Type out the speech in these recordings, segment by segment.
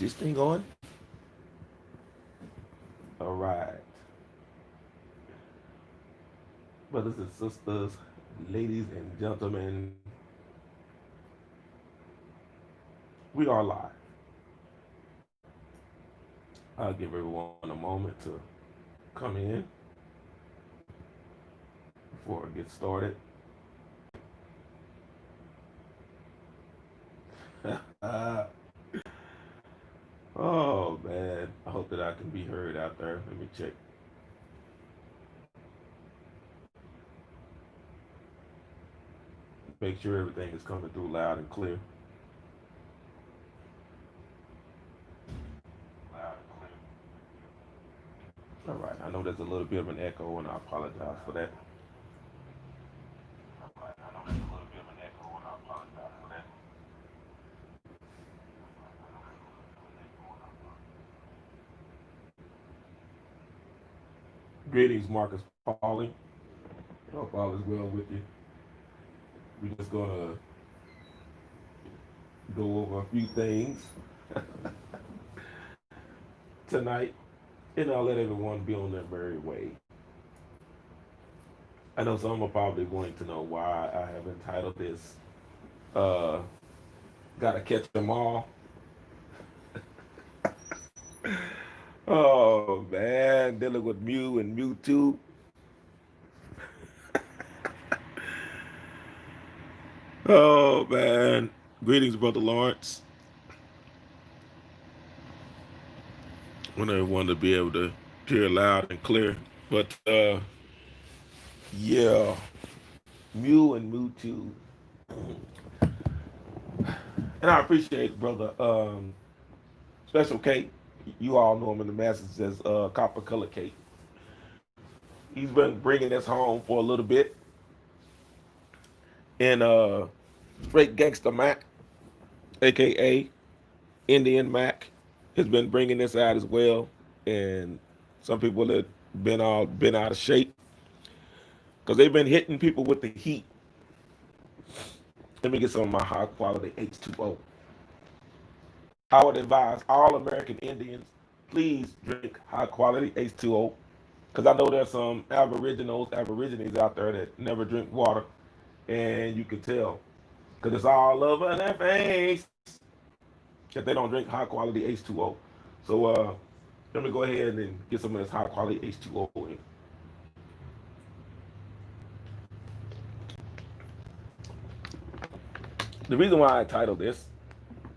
this thing on? All right. Brothers and sisters, ladies and gentlemen, we are live. I'll give everyone a moment to come in before I get started. Oh man, I hope that I can be heard out there. Let me check. Make sure everything is coming through loud and clear. Loud and clear. All right, I know there's a little bit of an echo, and I apologize for that. All right, I know there's a little bit of an echo, and I apologize for that. Greetings, Marcus Pauling. Hope all is well with you. We're just gonna go over a few things tonight, and I'll let everyone be on their merry way. I know some are probably going to know why I have entitled this uh, Gotta Catch 'Em All. Oh man, dealing with Mu2. Oh man. Greetings, Brother Lawrence. I want everyone to be able to hear loud and clear. But yeah, Mu2. And I appreciate Brother Special K. You all know him in the masses as Copper Color K. He's been bringing this home for a little bit. And Straight Gangster Mac, aka Indian Mac, has been bringing this out as well. And some people have been out of shape because they've been hitting people with the heat. Let me get some of my high quality H2O. I would advise all American Indians, please drink high quality H2O, because I know there's some aborigines out there that never drink water, and you can tell because it's all over their face that they don't drink high quality H2O. So let me go ahead and get some of this high quality H2O in. The reason why I titled this,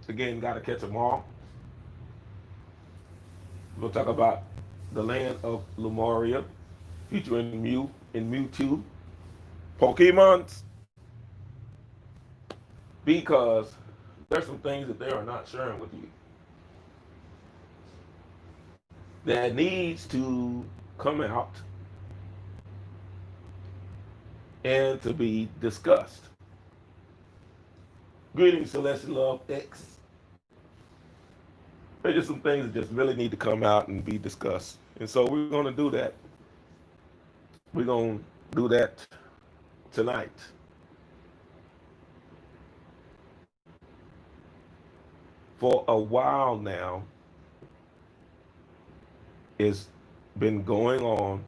again, Gotta Catch 'Em All, we'll talk about the land of Lemuria, featuring Mew and Mewtwo, Pokemons, because there's some things that they are not sharing with you that needs to come out and to be discussed. Greetings, Celestial Love X. There's just some things that just really need to come out and be discussed. And so we're going to do that. We're going to do that tonight. For a while now, it's been going on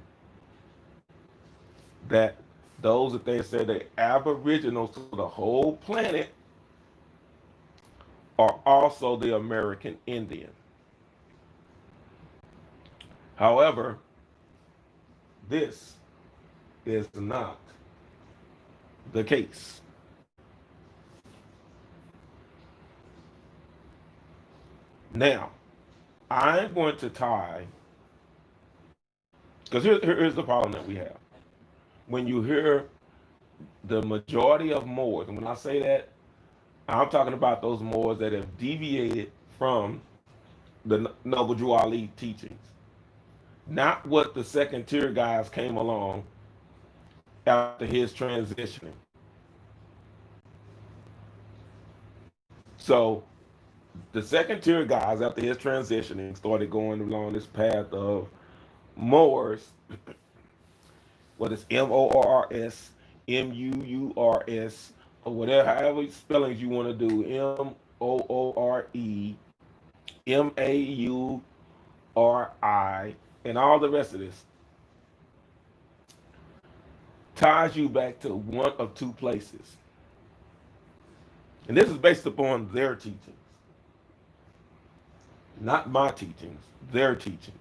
that those that they say they're aboriginals to the whole planet are also the American Indian. However, this is not the case. Now, I'm going to tie, because here's the problem that we have. When you hear the majority of Moors, and when I say that, I'm talking about those Moors that have deviated from the Noble Ali teachings, not what the second tier guys came along after his transitioning. So the second tier guys after his transitioning started going along this path of Moors, what is Mors, Muurs, or whatever, however spellings you want to do, Moore, Mauri, and all the rest of this ties you back to one of two places. And this is based upon their teachings, not my teachings, their teachings.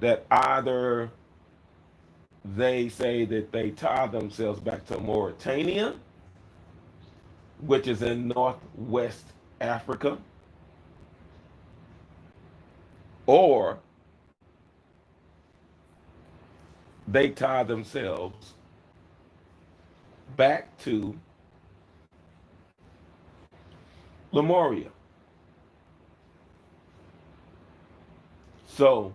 That either they say that they tie themselves back to Mauritania, which is in northwest Africa, or they tie themselves back to Lemuria. So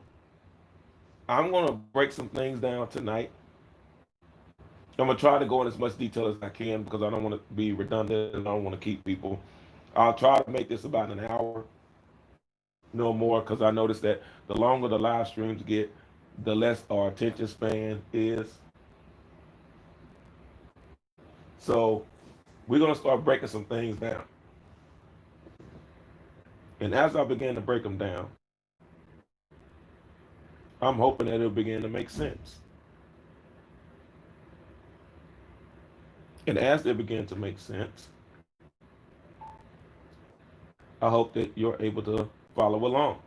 I'm going to break some things down tonight. I'm going to try to go in as much detail as I can because I don't want to be redundant and I don't want to keep people. I'll try to make this about an hour, no more, because I noticed that the longer the live streams get, the less our attention span is. So we're going to start breaking some things down. And as I begin to break them down, I'm hoping that it'll begin to make sense. And as they begin to make sense, I hope that you're able to follow along.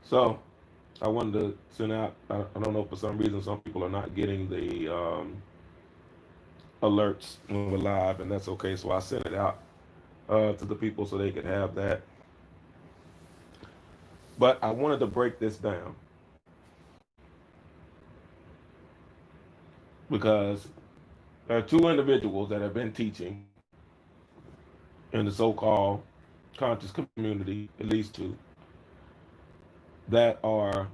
So I wanted to send out, I don't know, for some reason, some people are not getting the alerts when we're live, and that's okay. So I sent it out to the people so they could have that. But I wanted to break this down because there are two individuals that have been teaching in the so-called conscious community, at least two, that are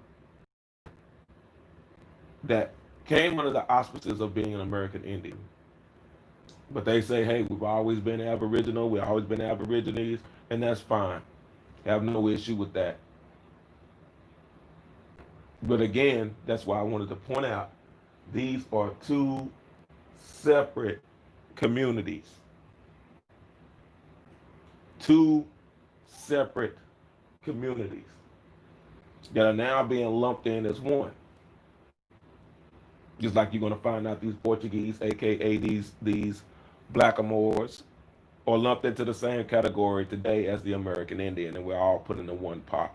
that came under the auspices of being an American Indian. But they say, hey, we've always been Aboriginal, we've always been Aborigines, and that's fine. I have no issue with that. But again, that's why I wanted to point out these are two separate communities. Two separate communities that are now being lumped in as one. Just like you're going to find out these Portuguese, aka these blackamoors, are lumped into the same category today as the American Indian, and we're all put into one pot.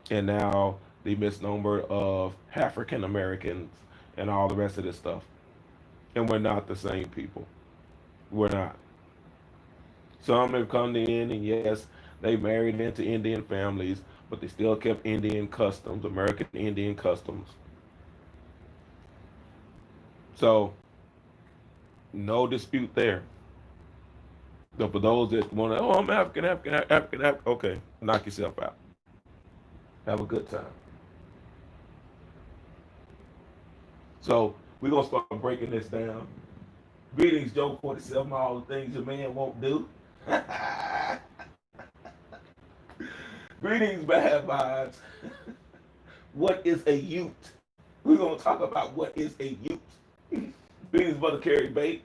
And now the misnomer of African Americans and all the rest of this stuff. And we're not the same people. We're not. Some have come in, and yes, they married into Indian families, but they still kept Indian customs, American Indian customs. So, no dispute there. But for those that want to, oh, I'm African, okay, knock yourself out. Have a good time. So, we're going to start breaking this down. Greetings, Joe 47, all the things your man won't do. Greetings, bad vibes. What is a Ute? We're going to talk about what is a Ute. Greetings, Brother Carrie Bate.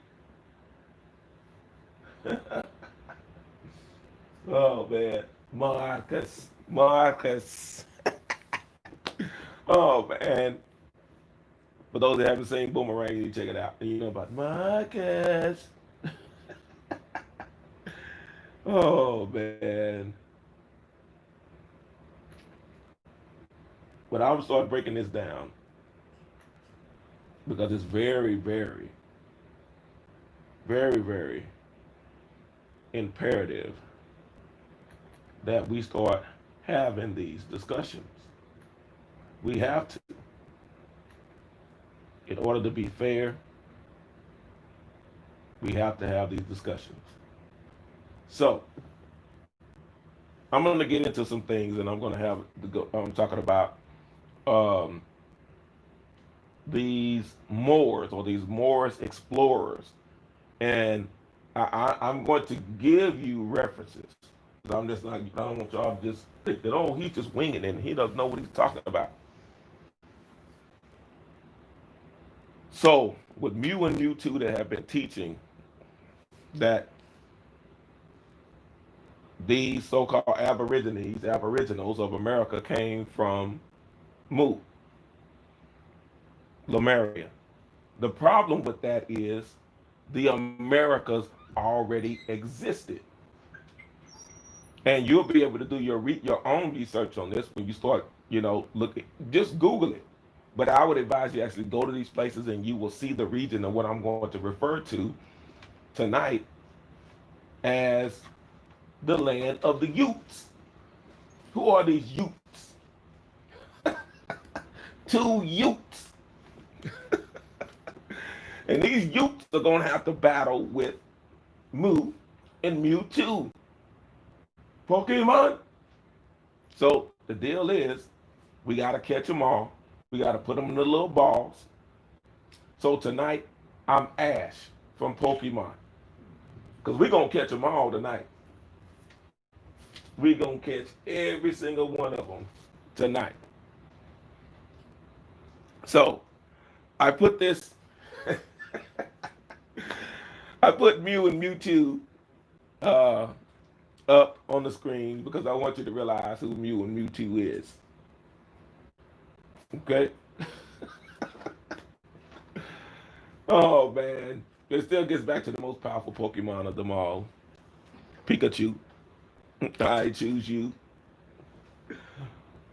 Oh, man. Marcus. Oh, man. For those that haven't seen Boomerang, you check it out. And you know about Marcus. Oh, man. But I'm going to start breaking this down because it's very, very, very, very imperative that we start having these discussions. We have to. In order to be fair, we have to have these discussions. So, I'm going to get into some things, and I'm going to have I'm talking about these Moors or these Moorish explorers, and I'm going to give you references. I'm just not. I don't want y'all to just think that, oh, he's just winging it and he doesn't know what he's talking about. So with Mu and Mu2, they have been teaching that these so-called aboriginals of America came from Mu, Lemuria. The problem with that is the Americas already existed. And you'll be able to do your own research on this when you start, looking. Just Google it. But I would advise you actually go to these places and you will see the region of what I'm going to refer to tonight as the land of the Utes. Who are these Utes? Two Utes. And these Utes are going to have to battle with Mu and Mu2. Pokemon. So the deal is, we got to catch them all. We got to put them in the little balls. So tonight, I'm Ash from Pokemon. Because we're going to catch them all tonight. We're going to catch every single one of them tonight. So I put this, I put Mu and Mu2 up on the screen because I want you to realize who Mu and Mu2 is. Okay? Oh man, it still gets back to the most powerful Pokemon of them all. Pikachu. I choose you.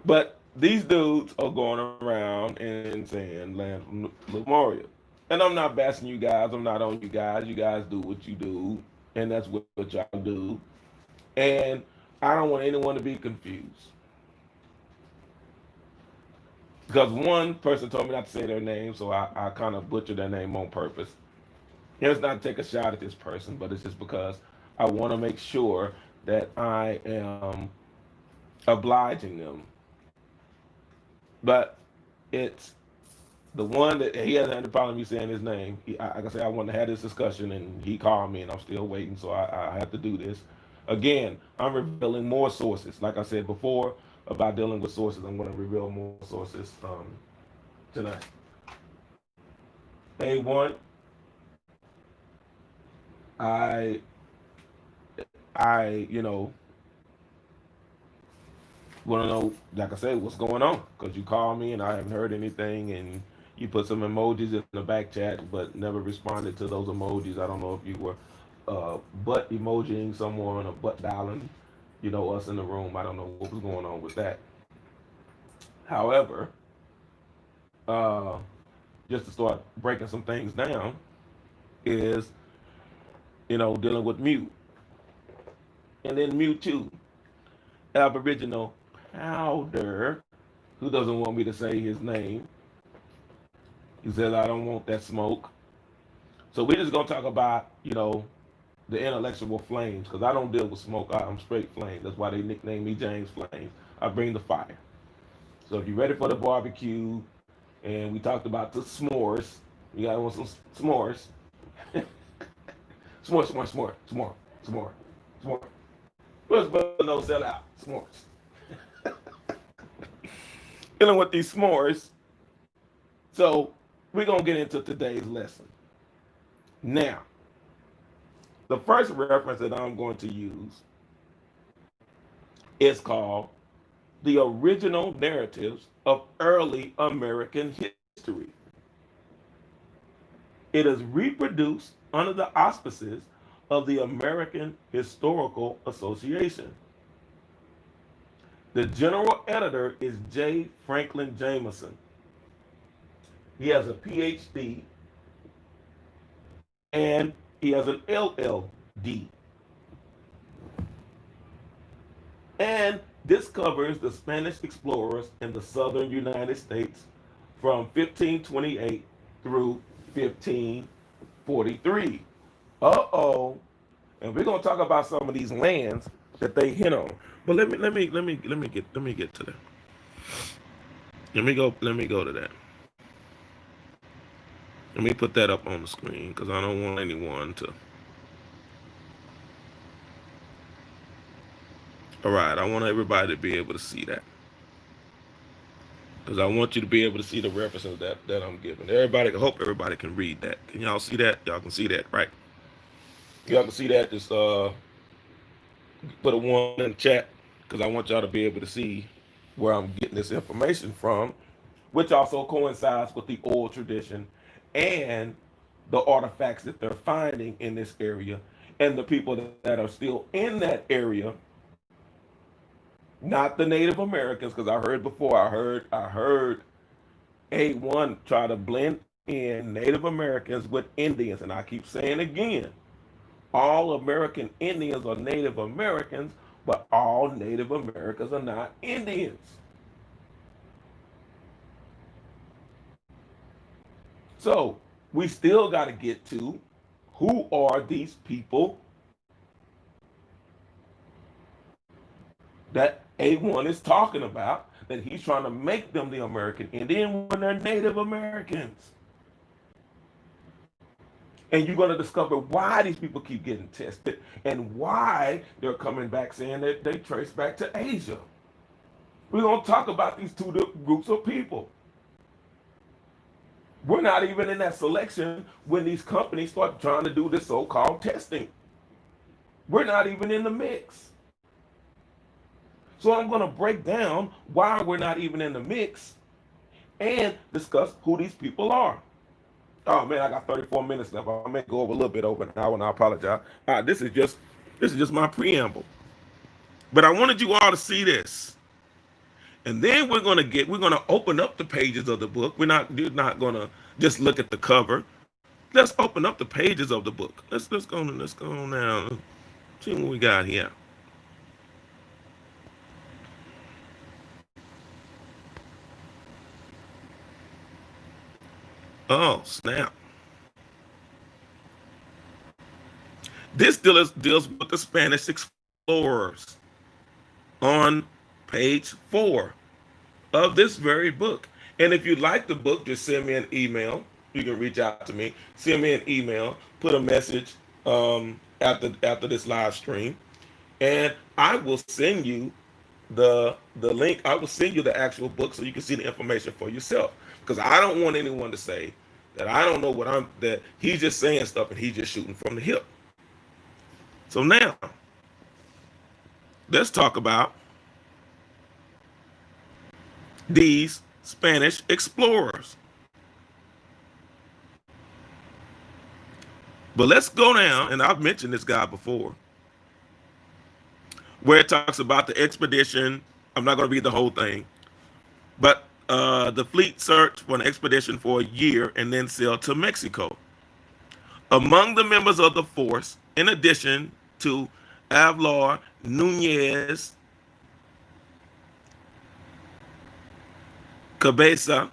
But these dudes are going around and saying land from Lemuria. And I'm not bashing you guys. I'm not on you guys. You guys do what you do. And that's what y'all do. And I don't want anyone to be confused. Because one person told me not to say their name, so I kind of butchered their name on purpose. And it's not to take a shot at this person, but it's just because I want to make sure that I am obliging them. But it's the one that he hasn't had a problem me saying his name. Like I said, I wanted to have this discussion, and he called me, and I'm still waiting, so I have to do this. Again, I'm revealing more sources. Like I said before about dealing with sources, I'm going to reveal more sources tonight. A1, I, want to know, like I said, what's going on? Because you called me and I haven't heard anything, and you put some emojis in the back chat, but never responded to those emojis. I don't know if you were butt emojiing someone or butt dialing, us in the room. I don't know what was going on with that. However, just to start breaking some things down, is dealing with Mu, and then Mu2, Aboriginal Powder, who doesn't want me to say his name. He says I don't want that smoke. So we're just gonna talk about the intellectual flames, because I don't deal with smoke. I'm straight flame. That's why they nickname me James Flames. I bring the fire. So if you're ready for the barbecue, and we talked about the s'mores, you gotta want some s'mores. S'more, s'more, s'more, s'more, s'more, s'more. Where's no sell out? S'mores. Dealing with these s'mores. So we're gonna get into today's lesson. Now, the first reference that I'm going to use is called The Original Narratives of Early American History. It is reproduced under the auspices of the American Historical Association. The general editor is J. Franklin Jameson. He has a PhD and he has an LLD. And this covers the Spanish explorers in the southern United States from 1528 through 1543. Uh-oh. And we're gonna talk about some of these lands that they hit on. But let me get to that. Let me go to that. Let me put that up on the screen because I don't want anyone to. All right, I want everybody to be able to see that. because I want you to be able to see the references that I'm giving. Everybody, I hope everybody can read that. Can y'all see that? Y'all can see that, right? Y'all can see that. Just put a one in the chat because I want y'all to be able to see where I'm getting this information from, which also coincides with the oral tradition and the artifacts that they're finding in this area and the people that are still in that area, not the Native Americans, because I heard before, I heard A1 try to blend in Native Americans with Indians, and I keep saying again, all American Indians are Native Americans, but all Native Americans are not Indians. So we still got to get to who are these people that A1 is talking about, that he's trying to make them the American Indian when they're Native Americans. And you're going to discover why these people keep getting tested and why they're coming back saying that they trace back to Asia. We're going to talk about these two groups of people. We're not even in that selection when these companies start trying to do this so-called testing. We're not even in the mix. So I'm going to break down why we're not even in the mix and discuss who these people are. Oh man, I got 34 minutes left. I may go over a little bit over now, and I apologize. This is just my preamble. But I wanted you all to see this. And then we're gonna open up the pages of the book. You're not gonna just look at the cover. Let's open up the pages of the book. Let's go now. See what we got here. Oh, snap. This deals with the Spanish explorers on page 4 of this very book. And if you like the book, just send me an email. You can reach out to me. Send me an email. Put a message after this live stream, and I will send you the link. I will send you the actual book so you can see the information for yourself. Because I don't want anyone to say that I don't know that he's just saying stuff and he's just shooting from the hip. So now, let's talk about these Spanish explorers. But let's go down, and I've mentioned this guy before, where it talks about the expedition. I'm not going to read the whole thing, but the fleet searched for an expedition for a year and then sailed to Mexico. Among the members of the force, in addition to Avlar Nunez Cabeza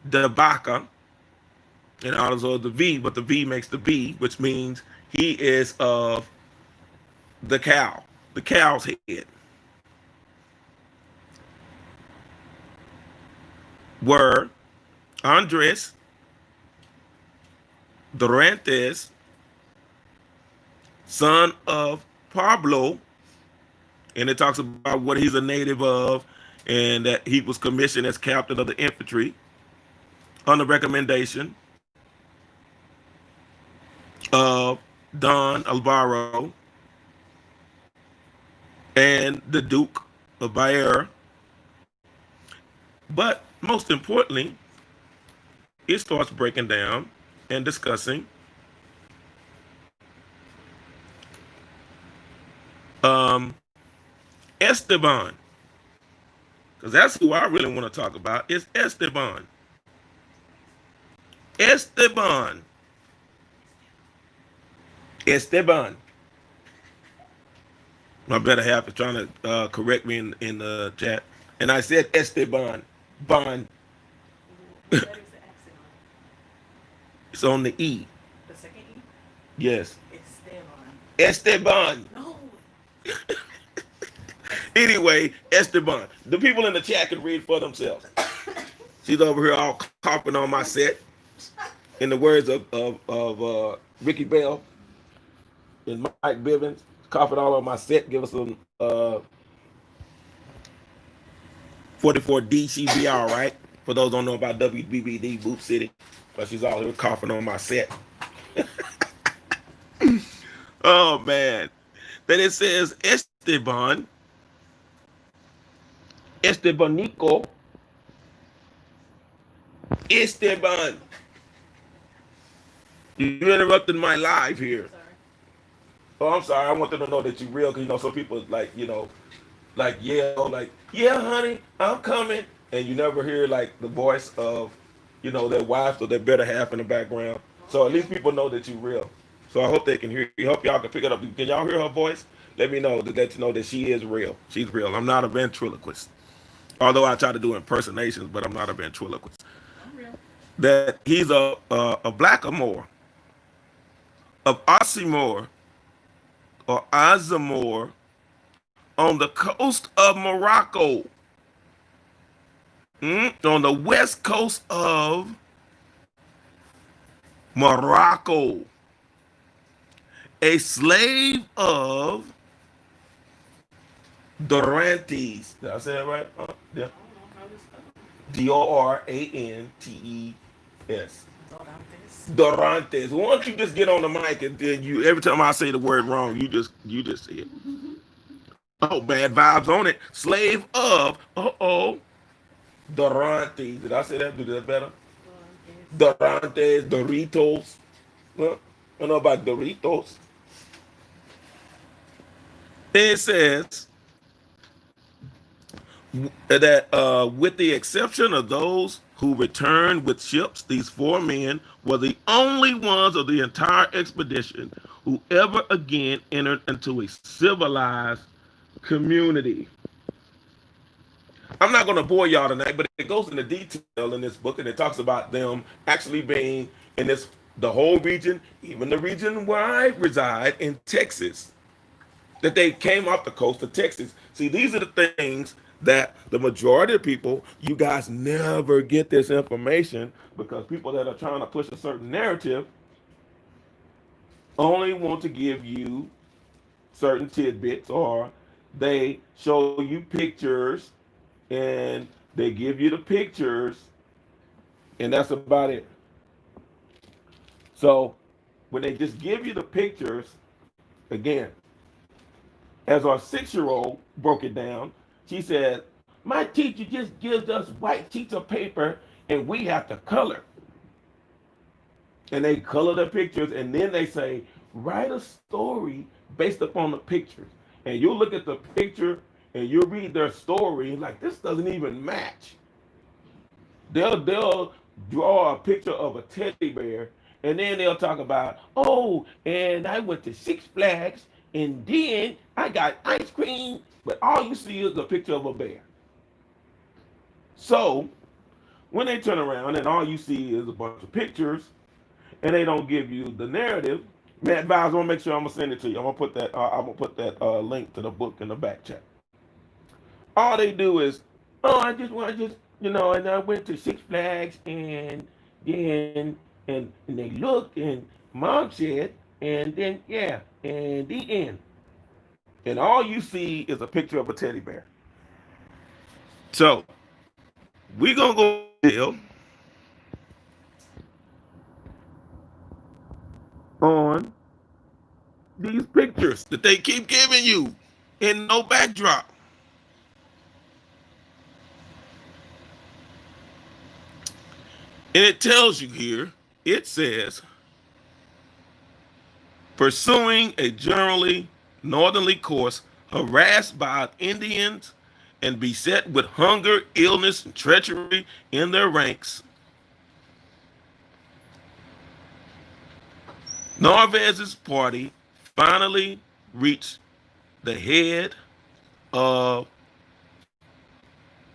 de Vaca, and also the V, but the V makes the B, which means he is of the cow's head, were Andres Dorantes, son of Pablo, and it talks about what he's a native of, and that he was commissioned as captain of the infantry on the recommendation of Don Alvaro and the Duke of Bayer. But most importantly, it starts breaking down and discussing Esteban, because that's who I really want to talk about, is Esteban. Esteban. My better half is trying to correct me in the chat, and I said Esteban. Bon. It's on the E. The second E? Yes. Esteban. Esteban. No. Anyway, Esteban. The people in the chat can read for themselves. She's over here all coughing on my set. In the words of Ricky Bell and Mike Bivens, coughing all on my set. Give us some 44D, she be all right. For those who don't know about WBBD, Boop City, but she's all here coughing on my set. Oh man. Then it says Estebanico, Esteban. You interrupted my live here. Oh, I'm sorry. I want them to know that you're real, because some people like yell, like, yeah, honey, I'm coming. And you never hear like the voice of, their wife or their better half in the background. So at least people know that you're real. So I hope they can hear you. Hope y'all can pick it up. Can y'all hear her voice? Let me know, to let you know that she is real. She's real. I'm not a ventriloquist. Although I try to do impersonations, but I'm not a ventriloquist. I'm real. That he's a blackamoor of Osimor or Azamor on the coast of Morocco. On the west coast of Morocco. A slave of Dorantes. Did I say that right? Yeah. Dorantes. Dorantes. Why don't you just get on the mic, and then every time I say the word wrong, you just say it. Oh, bad vibes on it. Slave of Dorantes. Did I say that? Do that better? Dorantes, Doritos. Well, I don't know about Doritos. It says that with the exception of those who returned with ships, these 4 men were the only ones of the entire expedition who ever again entered into a civilized community. I'm not going to bore y'all tonight, but it goes into detail in this book, and it talks about them actually being in the whole region, even the region where I reside in Texas, that they came off the coast of Texas. See, these are the things that the majority of people, you guys never get this information, because people that are trying to push a certain narrative only want to give you certain tidbits, or they show you pictures and they give you the pictures, and that's about it. So when they just give you the pictures, again, as our 6-year-old broke it down, she said, my teacher just gives us white sheets of paper and we have to color. And they color the pictures, and then they say, write a story based upon the pictures. And you look at the picture and you read their story, like, this doesn't even match. They'll draw a picture of a teddy bear, and then they'll talk about, oh, and I went to Six Flags, and then I got ice cream, but all you see is a picture of a bear. So when they turn around and all you see is a bunch of pictures, and they don't give you the narrative, Matt Vibes, I want to make sure I'm gonna send it to you. I'm gonna put that link to the book in the back chat. All they do is, oh, I just and I went to Six Flags, and then and they looked, and Mom said, and then and the end. And all you see is a picture of a teddy bear. So we're gonna go deal on these pictures that they keep giving you in no backdrop. And it tells you here, it says, pursuing a generally northerly course, harassed by Indians and beset with hunger, illness, and treachery in their ranks, Narvaez's party finally reached the head of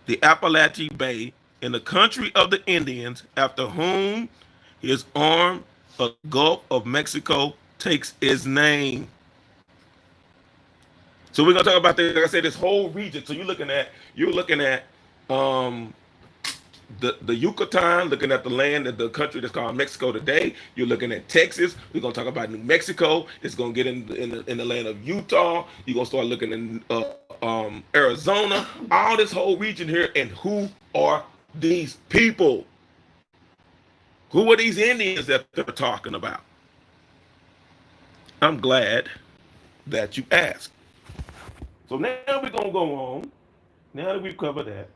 the Appalachian Bay in the country of the Indians, after whom his arm of the Gulf of Mexico takes its name. So we're gonna talk about this, like I said, this whole region. So you're looking at the Yucatan, looking at the land of the country that's called Mexico today. You're looking at Texas. We're gonna talk about New Mexico. It's gonna get in the land of Utah. You're gonna start looking in Arizona. All this whole region here. And who are these people? Who are these Indians that they're talking about? I'm glad that you asked. So now we're gonna go on. Now that we've covered that,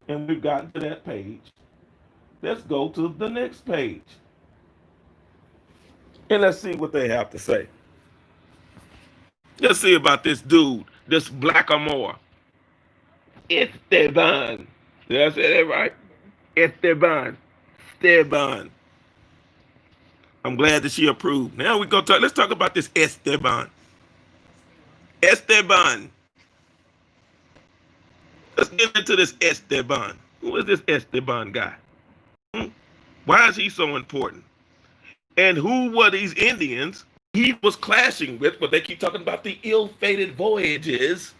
and we've gotten to that page, let's go to the next page. And let's see what they have to say. Let's see about this dude, this Blackamoor. Esteban. Did I say that right? Esteban. Esteban. I'm glad that she approved. Now we go talk. Let's talk about this Esteban. Esteban. Let's get into this Esteban. Who is this Esteban guy? Why is he so important? And who were these Indians he was clashing with? But they keep talking about the ill-fated voyages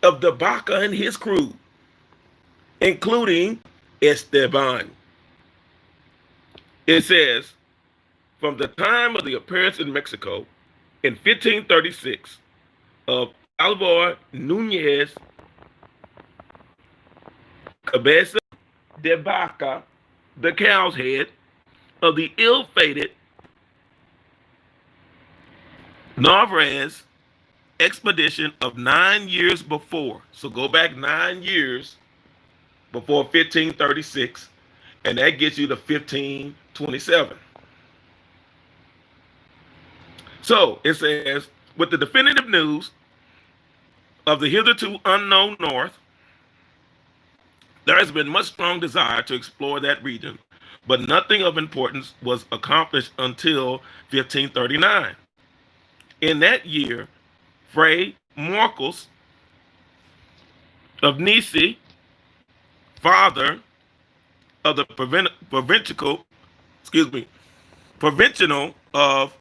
of the Baca and his crew, including Esteban. It says, from the time of the appearance in Mexico in 1536 of Alvar Núñez Cabeza de Vaca, the cow's head, of the ill-fated Narvaez expedition of 9 years before. So go back 9 years before 1536, and that gets you to 1527. So it says, with the definitive news of the hitherto unknown North, there has been much strong desire to explore that region, but nothing of importance was accomplished until 1539. In that year, Fray Marcos of Nisi, father of the provincial of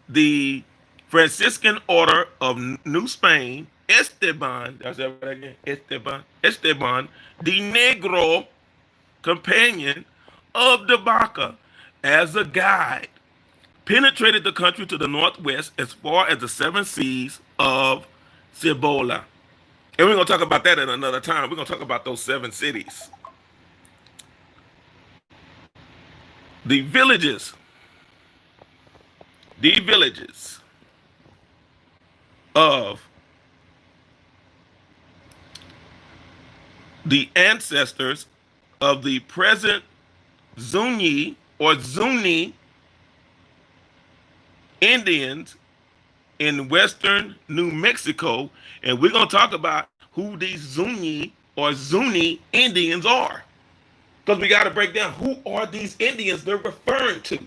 the Franciscan Order of New Spain, Esteban, that's that again, Esteban de Negro, companion of the Baca, as a guide, penetrated the country to the northwest as far as the 7 seas of Cibola. And we're going to talk about that at another time. We're going to talk about those 7 cities. The villages of the ancestors of the present Zuni or Zuni Indians in western New Mexico, and we're going to talk about who these Zuni or Zuni Indians are, because we got to break down who are these Indians they're referring to.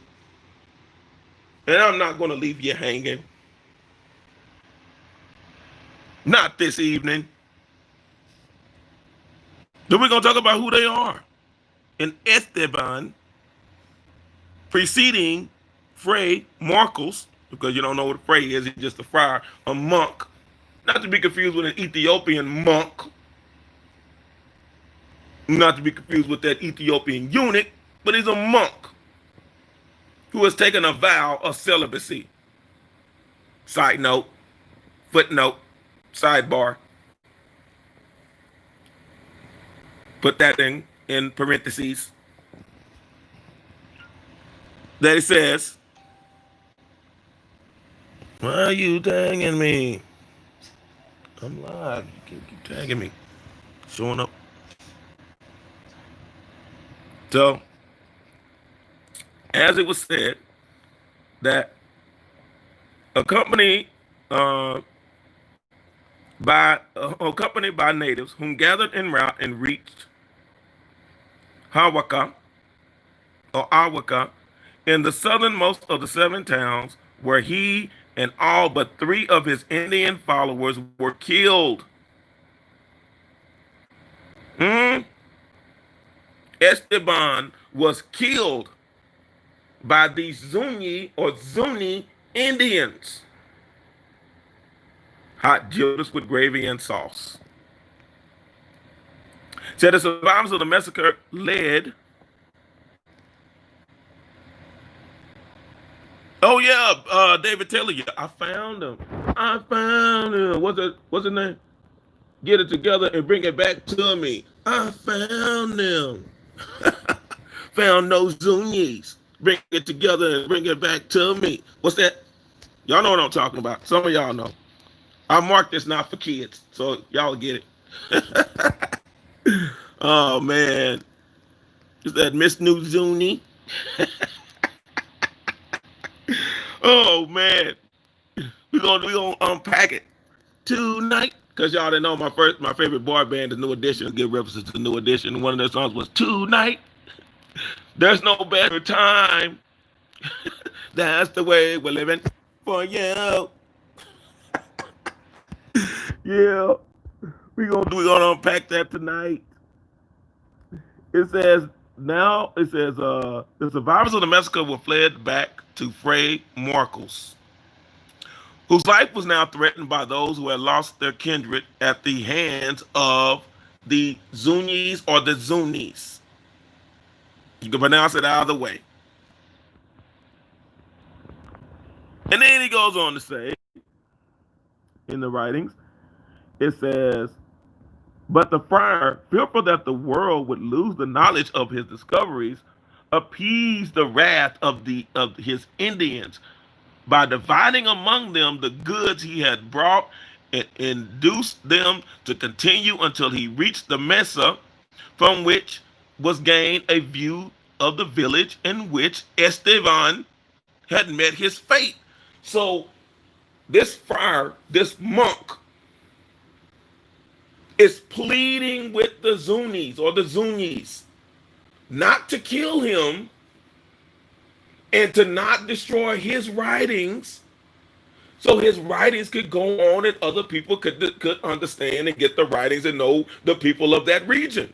And I'm not going to leave you hanging. Not this evening. Then we're going to talk about who they are. And Esteban, preceding Fray Marcos, because you don't know what a Fray is, he's just a friar, a monk. Not to be confused with an Ethiopian monk. Not to be confused with that Ethiopian eunuch, but he's a monk who has taken a vow of celibacy. Side note, footnote, sidebar. Put that in parentheses. That it says, why are you tagging me? I'm live. You can't keep tagging me. Showing up. So, as it was said, that accompanied by natives whom gathered en route and reached Hawaka or Awaka in the southernmost of the 7 towns, where he and all but 3 of his Indian followers were killed. Esteban was killed by these Zuni or Zuni Indians. Hot Judas with gravy and sauce. Said the survivors of the massacre led. Oh yeah, David Taylor. Yeah, I found him. I found him. What's his name? Get it together and bring it back to me. I found them. Found those Zunies. Bring it together and bring it back to me. What's that? Y'all know what I'm talking about. Some of y'all know. I marked this not for kids, so y'all get it. Oh man, is that Miss New Zuni? Oh man, we gonna unpack it tonight. Cause y'all didn't know my favorite boy band is New Edition. Give references to New Edition. One of their songs was Tonight. There's no better time. That's the way we're living for you. Yeah, we gonna unpack that tonight. It says the survivors of the massacre were fled back to Frey Markles, whose life was now threatened by those who had lost their kindred at the hands of the Zunis or the Zunis. You can pronounce it either way. And then he goes on to say in the writings, it says, but the friar, fearful that the world would lose the knowledge of his discoveries, appeased the wrath of his Indians by dividing among them the goods he had brought and induced them to continue until he reached the mesa, from which was gained a view of the village in which Esteban had met his fate. So this friar, this monk, is pleading with the Zunis or the Zunis not to kill him and to not destroy his writings, so his writings could go on and other people could understand and get the writings and know the people of that region.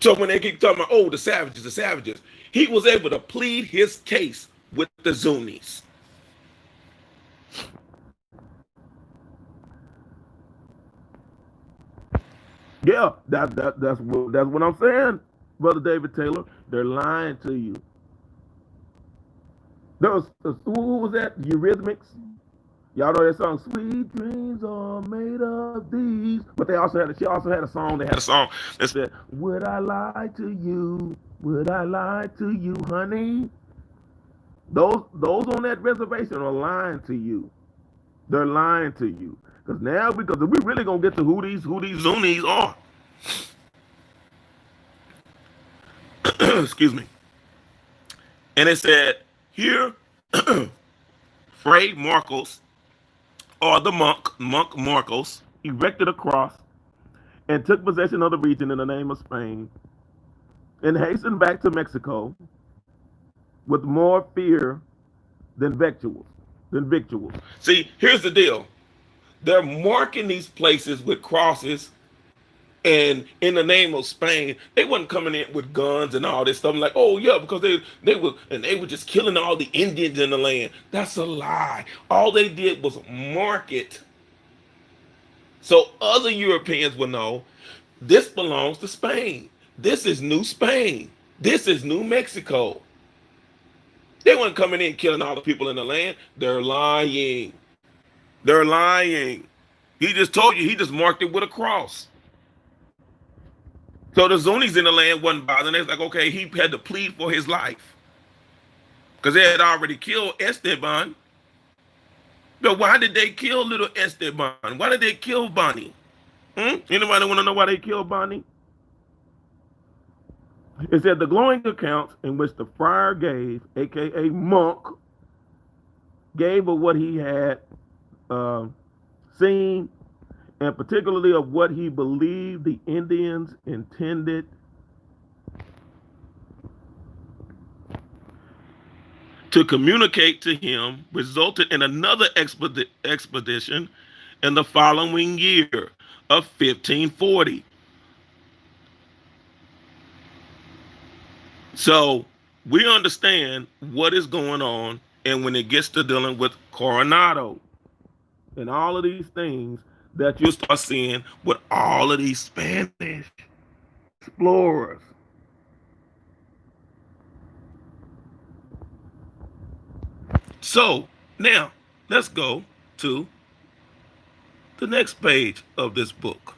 So when they keep talking about, oh, the savages, he was able to plead his case with the Zunis. Yeah, that's what I'm saying, Brother David Taylor. They're lying to you. There was who was that? Eurythmics. Y'all know that song, "Sweet Dreams Are Made of These." But she also had a song. They had a song that said, "Would I lie to you? Would I lie to you, honey?" Those on that reservation are lying to you. They're lying to you. Because we really gonna get to who these Zunis are. Excuse me. And it said here, Fray Marcos, or the monk Marcos, erected a cross and took possession of the region in the name of Spain, and hastened back to Mexico with more fear than victuals. See, here's the deal. They're marking these places with crosses, and in the name of Spain, they wasn't coming in with guns and all this stuff. Like, oh yeah, because they were just killing all the Indians in the land. That's a lie. All they did was mark it, so other Europeans will know this belongs to Spain. This is New Spain. This is New Mexico. They weren't coming in killing all the people in the land. They're lying. They're lying. He just told you, he just marked it with a cross. So the Zunis in the land wasn't bothering. It's like, okay, he had to plead for his life, because they had already killed Esteban. But why did they kill little Esteban? Why did they kill Bonnie? Anybody want to know why they killed Bonnie? It said the glowing accounts in which the friar gave, aka monk, gave of what he had seen, and particularly of what he believed the Indians intended to communicate to him, resulted in another expedition in the following year of 1540. So we understand what is going on, and when it gets to dealing with Coronado and all of these things, that you'll start seeing with all of these Spanish explorers. So now let's go to the next page of this book.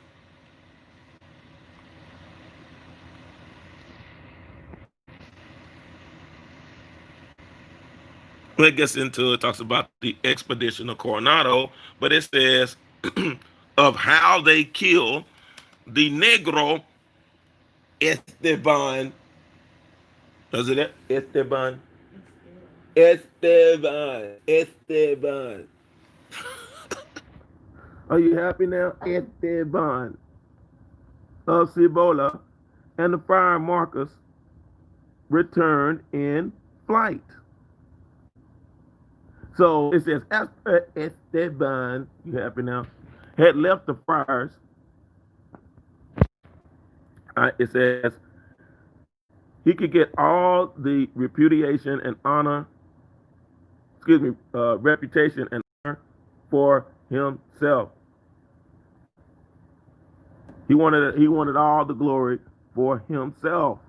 When it gets into it, talks about the expedition of Coronado, but it says of how they kill the Negro Esteban. Was it Esteban? Esteban. Are you happy now? Esteban of Cibola and the friar Marcus returned in flight. So it says after Esteban, you happy now, had left the friars, it says he could get all the reputation and honor, reputation and honor for himself. He wanted all the glory for himself.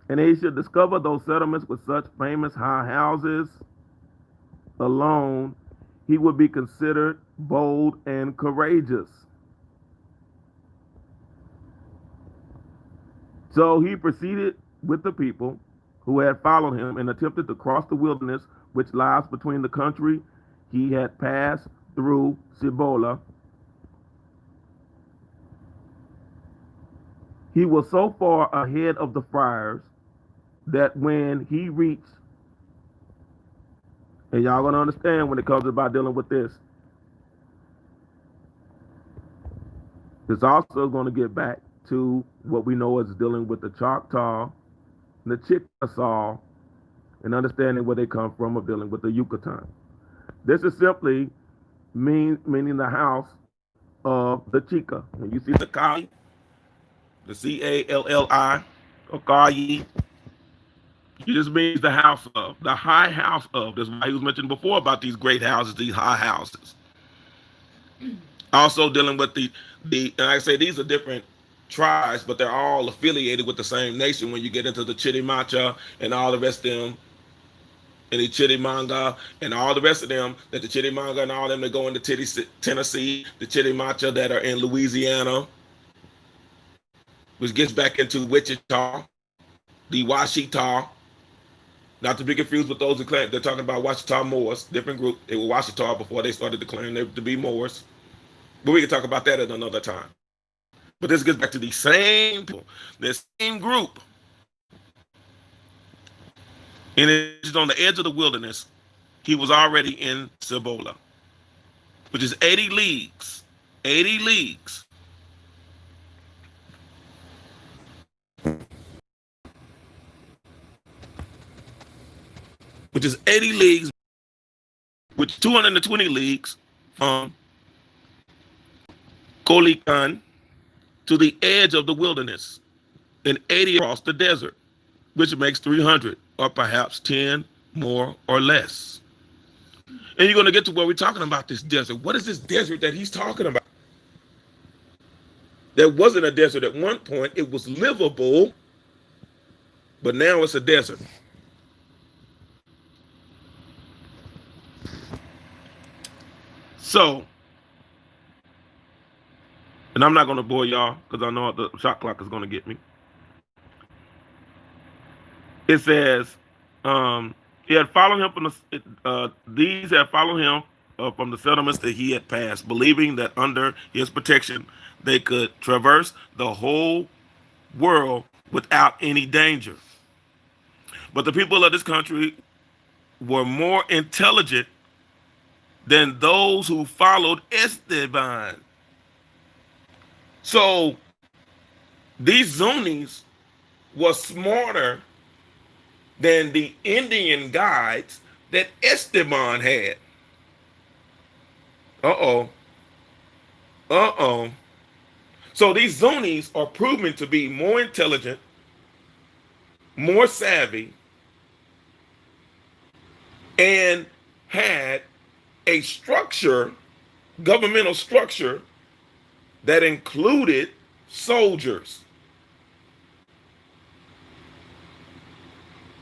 And he should discover those settlements with such famous high houses alone, he would be considered bold and courageous. So he proceeded with the people who had followed him and attempted to cross the wilderness which lies between the country he had passed through Cibola. He was so far ahead of the friars that when he reached, and y'all gonna understand when it comes about dealing with this, it's also going to get back to what we know as dealing with the Choctaw, the Chickasaw, and understanding where they come from, of dealing with the Yucatan. This is simply meaning the house of the Chica. When you see the Cali, the Calli, or Cali, it just means the house of, the high house of. That's why he was mentioned before about these great houses, these high houses. Also dealing with the and like I say, these are different tribes, but they're all affiliated with the same nation. When you get into the Chitimacha and all the rest of them, and the Chittimanga and all the rest of them, that the Chittimanga and all them that go into Tennessee, the Chittimacha that are in Louisiana, which gets back into Wichita, the Washita. Not to be confused with those who claim they're talking about Washita Moors, different group. They were Washita before they started declaring them to be Moors. But we can talk about that at another time. But this gets back to the same people, the same group. And it's on the edge of the wilderness. He was already in Cibola, which is 80 leagues. 80 leagues. Which is 80 leagues, which 220 leagues from Colican to the edge of the wilderness, and 80 across the desert, which makes 300, or perhaps 10 more or less. And you're going to get to where we're talking about this desert. What is this desert that he's talking about? There wasn't a desert at one point. It was livable, but now it's a desert. So, and I'm not going to bore y'all because I know the shot clock is going to get me. It says, he had followed him from these had followed him from the settlements that he had passed, believing that under his protection they could traverse the whole world without any danger. But the people of this country were more intelligent than those who followed Esteban. So these Zunis were smarter than the Indian guides that Esteban had. Uh-oh. Uh-oh. So these Zunis are proven to be more intelligent, more savvy, and had a structure governmental structure that included soldiers.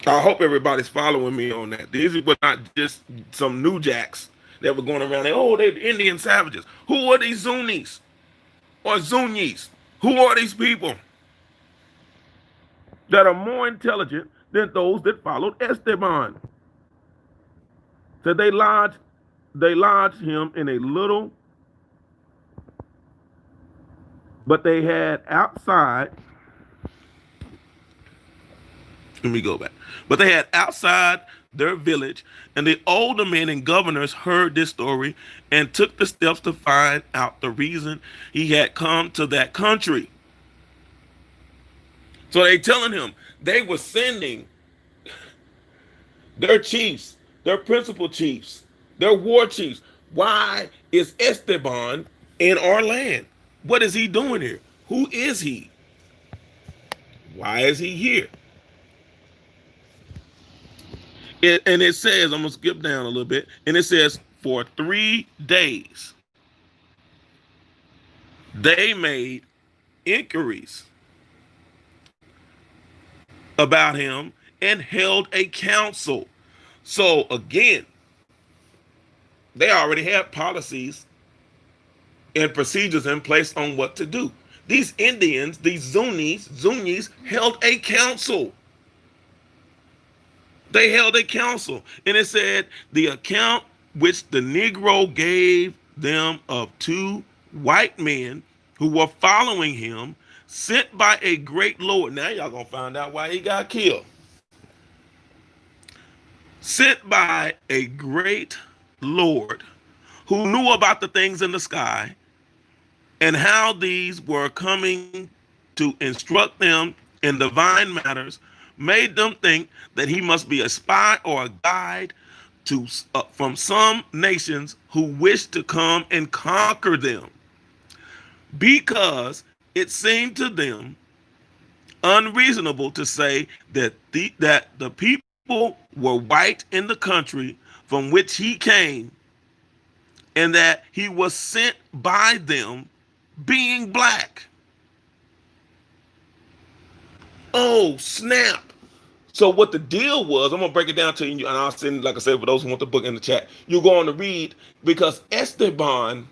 I hope everybody's following me on that. These were not just some new jacks that were going around and, oh, they're Indian savages. Who are these Zunis or Zunis? Who are these people that are more intelligent than those that followed Esteban? So they lodged him in a little, but they had outside. Let me go back. But they had outside their village, and the older men and governors heard this story and took the steps to find out the reason he had come to that country. So they telling him they were sending their chiefs, their principal chiefs, their war chiefs. Why is Esteban in our land? What is he doing here? Who is he? Why is he here? And it says, I'm going to skip down a little bit, and it says, for 3 days, they made inquiries about him and held a council. So again, they already had policies and procedures in place on what to do. These Indians, these Zunis, held a council. They held a council, and it said the account which the Negro gave them of 2 white men who were following him, sent by a great lord. Now y'all gonna find out why he got killed. Sent by a great lord who knew about the things in the sky and how these were coming to instruct them in divine matters, made them think that he must be a spy or a guide to from some nations who wished to come and conquer them, because it seemed to them unreasonable to say that the people were white in the country from which he came, and that he was sent by them being black. Oh, snap. So what the deal was, I'm going to break it down to you, and I'll send, like I said, for those who want the book in the chat, you're going to read, because Esteban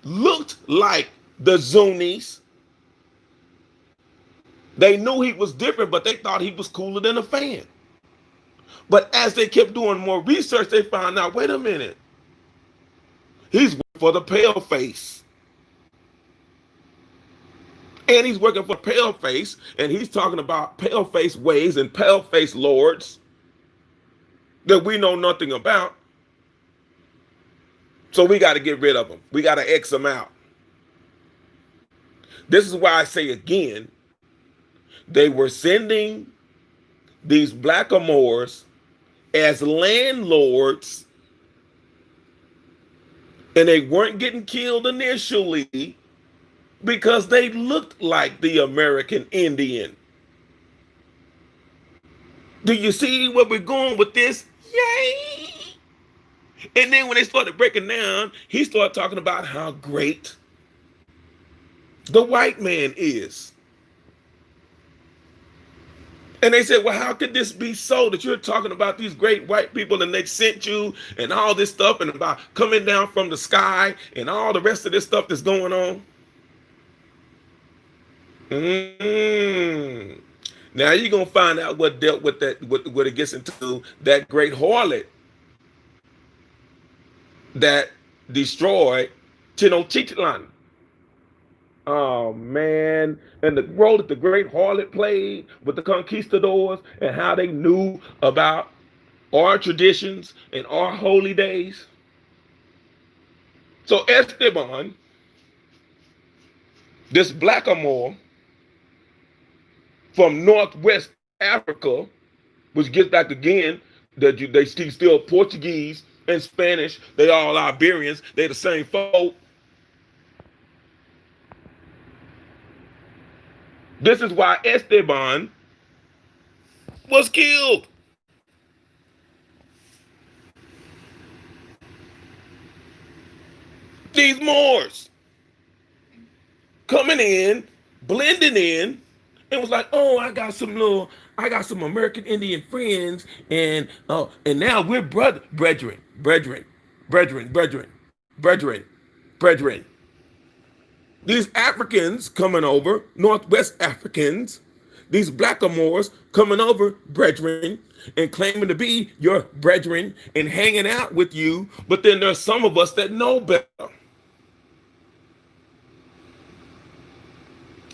looked like the Zunis. They knew he was different, but they thought he was cooler than a fan. But as they kept doing more research, they found out, wait a minute, he's working for the pale face. And he's working for pale face, and he's talking about pale face ways and pale face lords that we know nothing about. So we got to get rid of them. We got to X them out. This is why I say again, they were sending these blackamoors as landlords, and they weren't getting killed initially because they looked like the American Indian. Do you see where we're going with this? Yay! And then when they started breaking down, he started talking about how great the white man is. And they said, well, how could this be so that you're talking about these great white people and they sent you and all this stuff and about coming down from the sky and all the rest of this stuff that's going on? Now you're going to find out what dealt with that, what it gets into that great harlot that destroyed Tenochtitlan. Oh, man. And the role that the great harlot played with the conquistadors and how they knew about our traditions and our holy days. So Esteban, this blackamoor from Northwest Africa, which gets back again, that they still Portuguese and Spanish, they all Iberians, they the same folk. This is why Esteban was killed. These Moors coming in, blending in, and was like, oh, I got some American Indian friends, and now we're brethren, brethren, brethren, brethren, brethren, brethren. These Africans coming over, Northwest Africans, these blackamoors coming over, brethren, and claiming to be your brethren and hanging out with you, but then there's some of us that know better.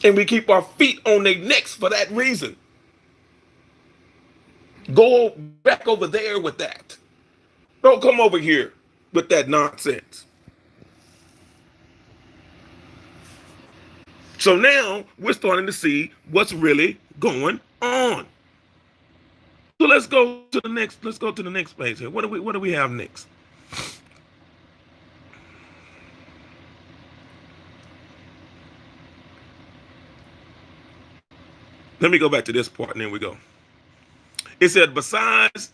And we keep our feet on their necks for that reason. Go back over there with that. Don't come over here with that nonsense. So now we're starting to see what's really going on. So let's go to the next page here. What do we have next? Let me go back to this part and then we go. It said, besides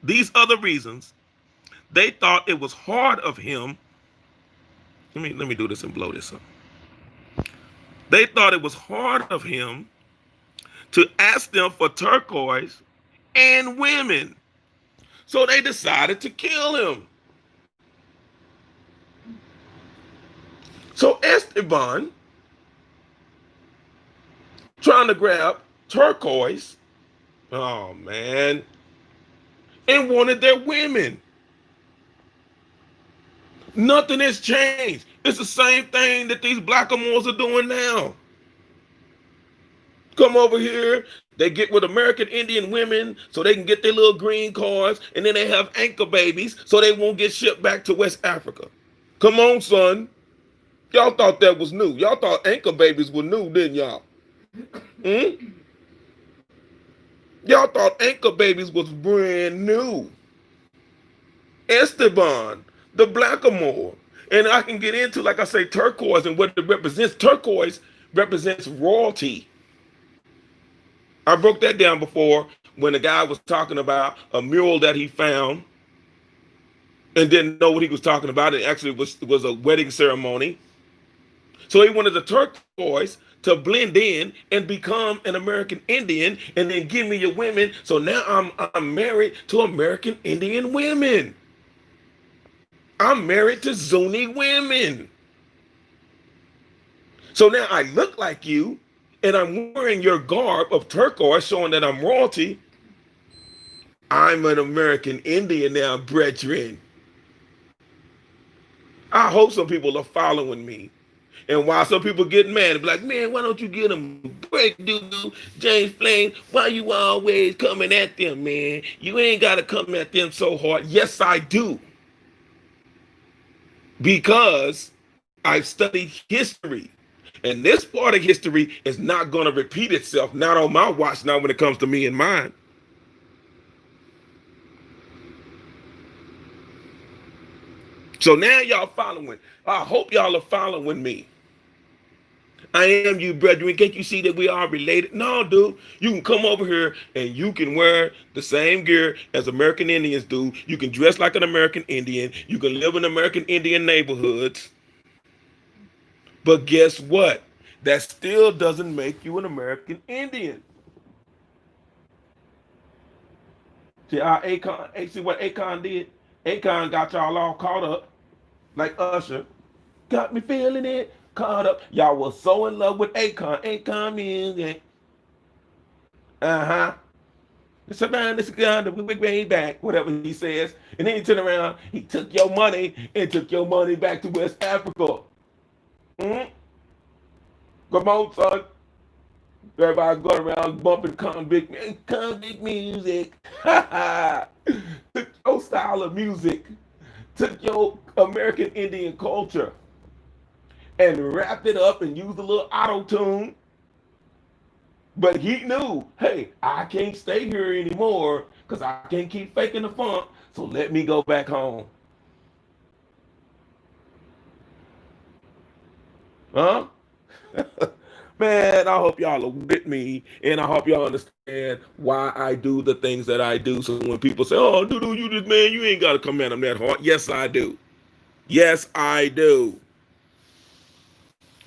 these other reasons, they thought it was hard of him. Let me do this and blow this up. They thought it was hard of him to ask them for turquoise and women. So they decided to kill him. So Esteban, trying to grab turquoise, oh man, and wanted their women. Nothing has changed. It's the same thing that these blackamoors are doing now. Come over here, they get with American Indian women so they can get their little green cards, and then they have anchor babies so they won't get shipped back to West Africa. Come on, son. Y'all thought that was new. Y'all thought anchor babies were new, didn't y'all? Y'all thought anchor babies was brand new. Esteban, the blackamoor. And I can get into, like I say, turquoise and what it represents. Turquoise represents royalty. I broke that down before when the guy was talking about a mural that he found and didn't know what he was talking about. It actually was a wedding ceremony. So he wanted the turquoise to blend in and become an American Indian and then give me your women. So now I'm married to American Indian women. I'm married to Zuni women. So now I look like you and I'm wearing your garb of turquoise showing that I'm royalty. I'm an American Indian now, brethren. I hope some people are following me. And while some people get mad and be like, man, why don't you get them a break, dude? James Flame, why you always coming at them, man? You ain't got to come at them so hard. Yes, I do. Because I've studied history. And this part of history is not going to repeat itself, not on my watch, not when it comes to me and mine. So now y'all following. I hope y'all are following me. I am you, brethren. Can't you see that we are related? No, dude. You can come over here and you can wear the same gear as American Indians do. You can dress like an American Indian. You can live in American Indian neighborhoods. But guess what? That still doesn't make you an American Indian. See what Akon did? Akon got y'all all caught up like Usher. Got me feeling it. Caught up. Y'all was so in love with Akon music. It's around this gun, the way back, whatever he says. And then he turned around, he took your money and took your money back to West Africa. Come on, son. Everybody going around bumping convict music. Took your style of music, took your American Indian culture, and wrapped it up and used a little auto-tune. But he knew, hey, I can't stay here anymore because I can't keep faking the funk, so let me go back home. Huh? Man, I hope y'all are with me, and I hope y'all understand why I do the things that I do. So when people say, oh, dude, you just, man, you ain't got to come at them that hard. Yes, I do. Yes, I do.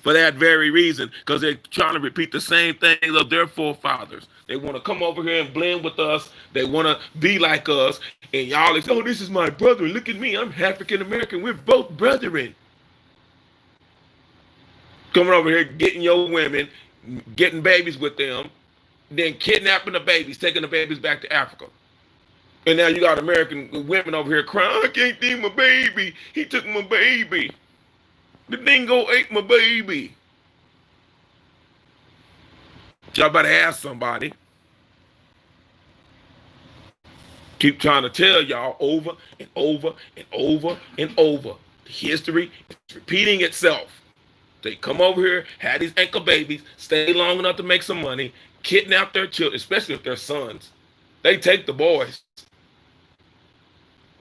For that very reason, because they're trying to repeat the same things of their forefathers. They want to come over here and blend with us. They want to be like us. And y'all is, oh, this is my brother. Look at me. I'm African American. We're both brethren. Coming over here, getting your women, getting babies with them, then kidnapping the babies, taking the babies back to Africa. And now you got American women over here crying, I can't see my baby. He took my baby. The dingo ate my baby. Y'all better ask somebody. Keep trying to tell y'all over and over and over and over. The history is repeating itself. They come over here, have these ankle babies, stay long enough to make some money, kidnap their children, especially if they're sons. They take the boys.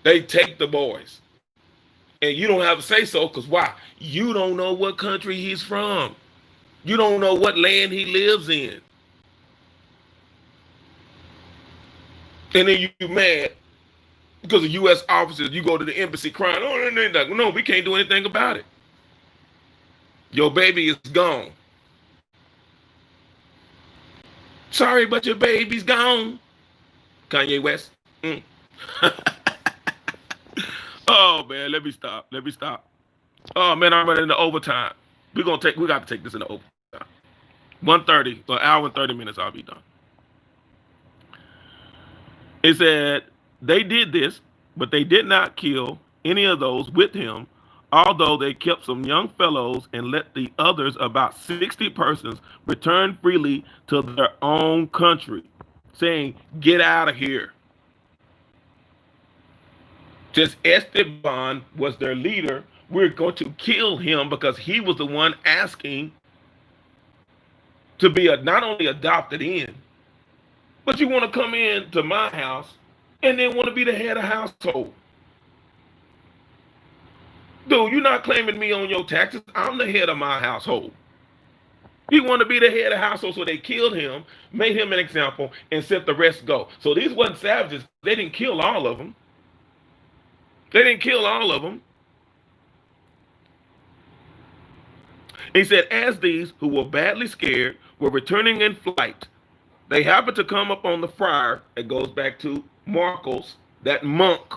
They take the boys. And you don't have to say so, because why? You don't know what country he's from. You don't know what land he lives in. And then you mad because of U.S. officers. You go to the embassy crying, oh, no, we can't do anything about it. Your baby is gone. Sorry, but your baby's gone. Kanye West. Oh man, let me stop. Oh man, I'm running into overtime. We got to take this into overtime. 1:30, an hour and 30 minutes, I'll be done. It said they did this, but they did not kill any of those with him, although they kept some young fellows and let the others, about 60 persons, return freely to their own country, saying, get out of here. Just Esteban was their leader. We're going to kill him because he was the one asking to be not only adopted in, but you want to come in to my house and then want to be the head of household. Dude, you're not claiming me on your taxes. I'm the head of my household. He wanted to be the head of household, so they killed him, made him an example, and sent the rest go. So these wasn't savages. They didn't kill all of them. He said, as these who were badly scared were returning in flight, they happened to come up on the friar. It goes back to Marcos, that monk.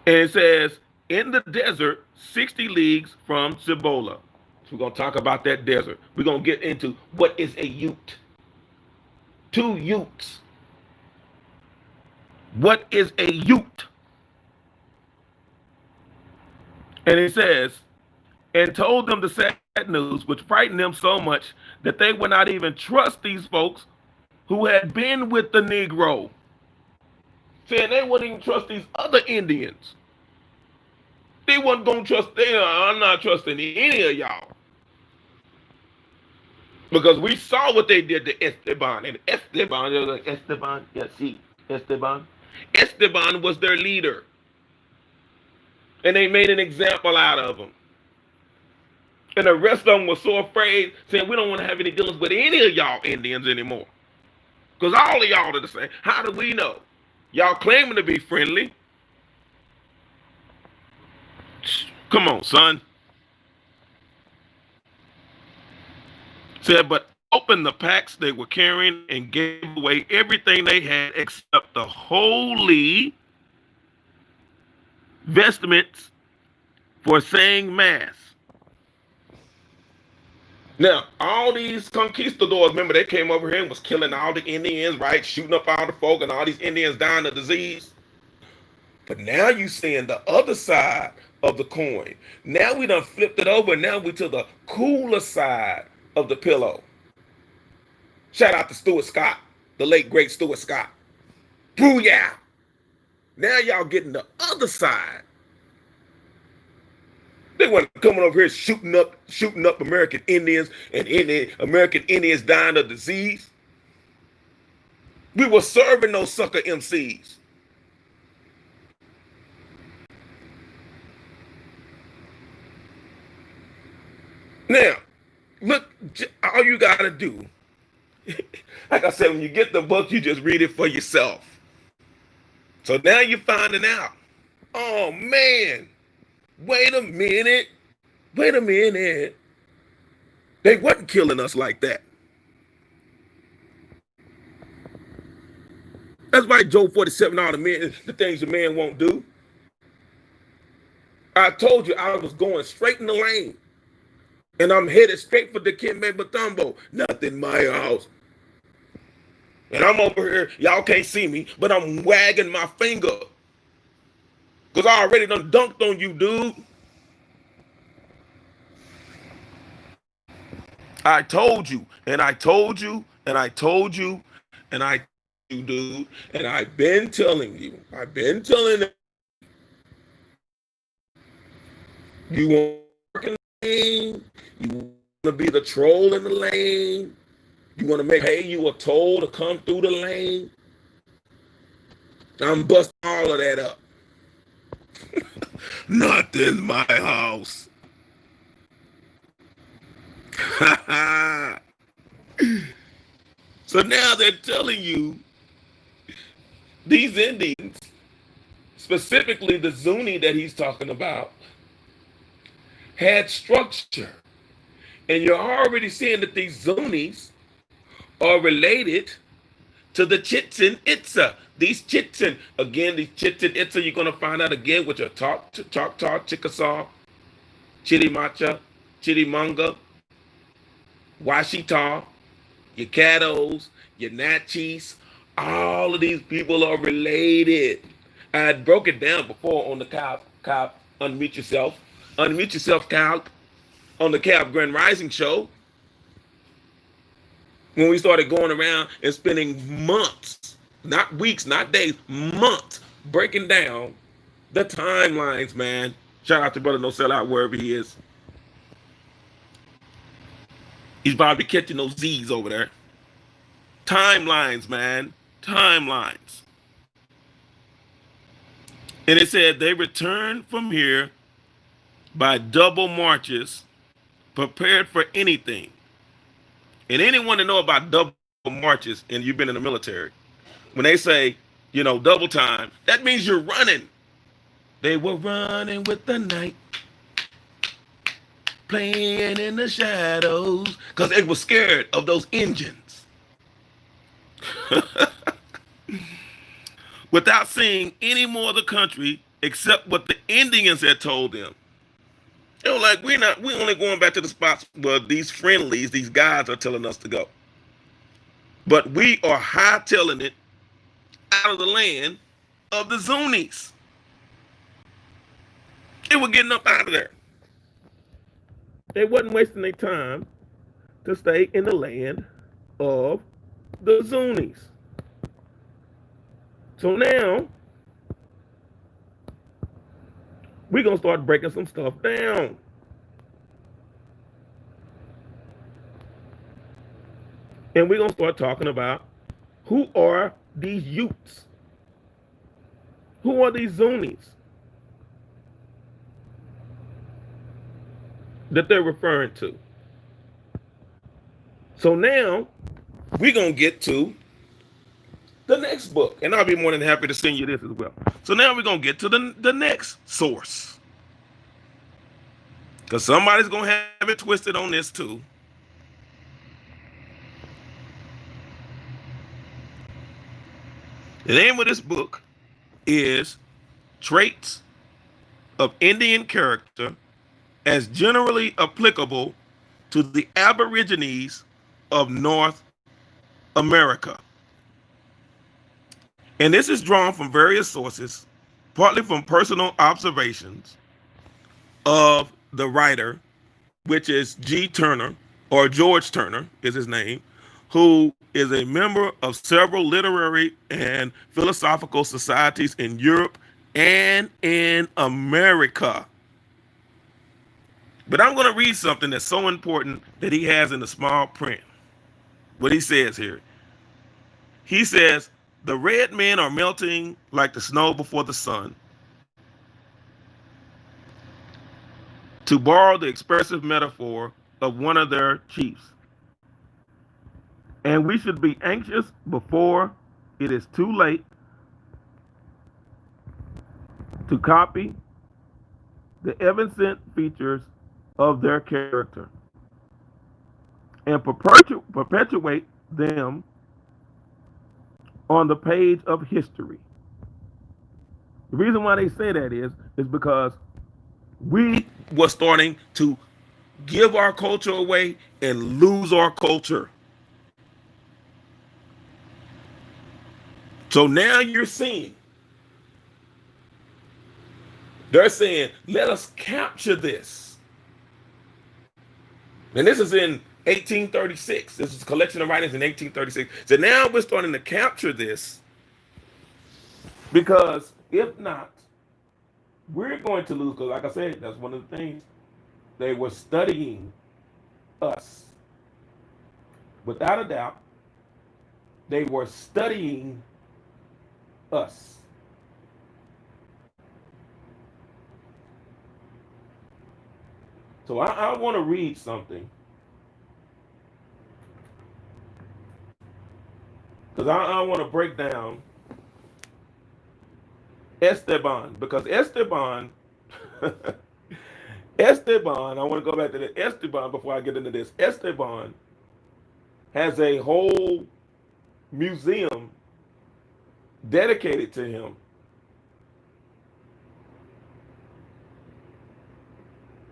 And it says, in the desert, 60 leagues from Cibola. So we're going to talk about that desert. We're going to get into what is a Ute. 2 Utes. What is a Ute? And it says, and told them the sad news, which frightened them so much that they would not even trust these folks who had been with the Negro. Saying they wouldn't even trust these other Indians. They wasn't going to trust them. I'm not trusting any of y'all. Because we saw what they did to Esteban. And Esteban, they were like, Esteban, yeah, see, Esteban. Esteban was their leader. And they made an example out of him. And the rest of them were so afraid, saying, we don't want to have any dealings with any of y'all Indians anymore. Because all of y'all are the same. How do we know? Y'all claiming to be friendly. Come on, son. Said, but opened the packs they were carrying and gave away everything they had except the holy vestments for saying mass. Now, all these conquistadors, remember, they came over here and was killing all the Indians, right? Shooting up all the folk and all these Indians dying of disease. But now you seeing the other side of the coin. Now we done flipped it over. Now we to the cooler side of the pillow. Shout out to Stuart Scott, the late great Stuart Scott. Booyah! Now y'all getting the other side. They weren't coming over here shooting up American Indians and American Indians dying of disease. We were serving those sucker MCs. Now, look, all you got to do, like I said, when you get the book, you just read it for yourself. So now you're finding out. Oh man, wait a minute. Wait a minute. They wasn't killing us like that. That's why Joe 47, all the things a man won't do. I told you I was going straight in the lane. And I'm headed straight for the Dikembe Mutombo. Nothing my house. And I'm over here, y'all can't see me, but I'm wagging my finger. Because I already done dunked on you, dude. I told you, and I told you, and I told you, and I told you, dude. And I've been telling you. I've been telling you want to work in the lane. You want to be the troll in the lane. You want to make, hey, you a toll to come through the lane. I'm busting all of that up. Not in my house. So now they're telling you these Indians, specifically the Zuni that he's talking about, had structure. And you're already seeing that these Zunis are related to the Chichen Itza. These Chichen, again, these Chichen Itza, you're going to find out again with your Choctaw, Chickasaw, Chitimacha, Chitimanga, Washita, your Caddos, your Natchez. All of these people are related. I had broke it down before on the Cow, Unmute Yourself. Unmute Yourself, Cow, on the Cow Grand Rising show. When we started going around and spending months, not weeks, not days, months, breaking down the timelines, man. Shout out to Brother No Sellout wherever he is. He's probably catching those Z's over there. Timelines, man. Timelines. And it said they returned from here by double marches, prepared for anything. And anyone that know about double marches, and you've been in the military, when they say, double time, that means you're running. They were running with the night, playing in the shadows, because they were scared of those engines. Without seeing any more of the country except what the Indians had told them. They were like, we only going back to the spots where these friendlies, these guys are telling us to go. But we are hightailing it out of the land of the Zunis. They were getting up out of there. They wasn't wasting their time to stay in the land of the Zunis. So now, we're going to start breaking some stuff down. And we're going to start talking about who are these Utes? Who are these Zunis that they're referring to? So now, we're going to get to the next book. And I'll be more than happy to send you this as well. So now we're going to get to the next source. Because somebody's going to have it twisted on this too. The name of this book is Traits of Indian Character as Generally Applicable to the Aborigines of North America. And this is drawn from various sources, partly from personal observations of the writer, which is G. Turner, or George Turner is his name, who is a member of several literary and philosophical societies in Europe and in America. But I'm going to read something that's so important that he has in the small print. What he says here. He says, the red men are melting like the snow before the sun. To borrow the expressive metaphor of one of their chiefs. And we should be anxious before it is too late to copy the evanescent features of their character and perpetuate them on the page of history. The reason why they say that is because we were starting to give our culture away and lose our culture. So now you're seeing, they're saying, let us capture this. And this is in 1836. This is a collection of writings in 1836. So now we're starting to capture this because if not, we're going to lose. Because, like I said, that's one of the things. They were studying us. Without a doubt, they were studying us. So I want to read something because I want to break down Esteban because Esteban, Esteban. I want to go back to the Esteban before I get into this. Esteban has a whole museum dedicated to him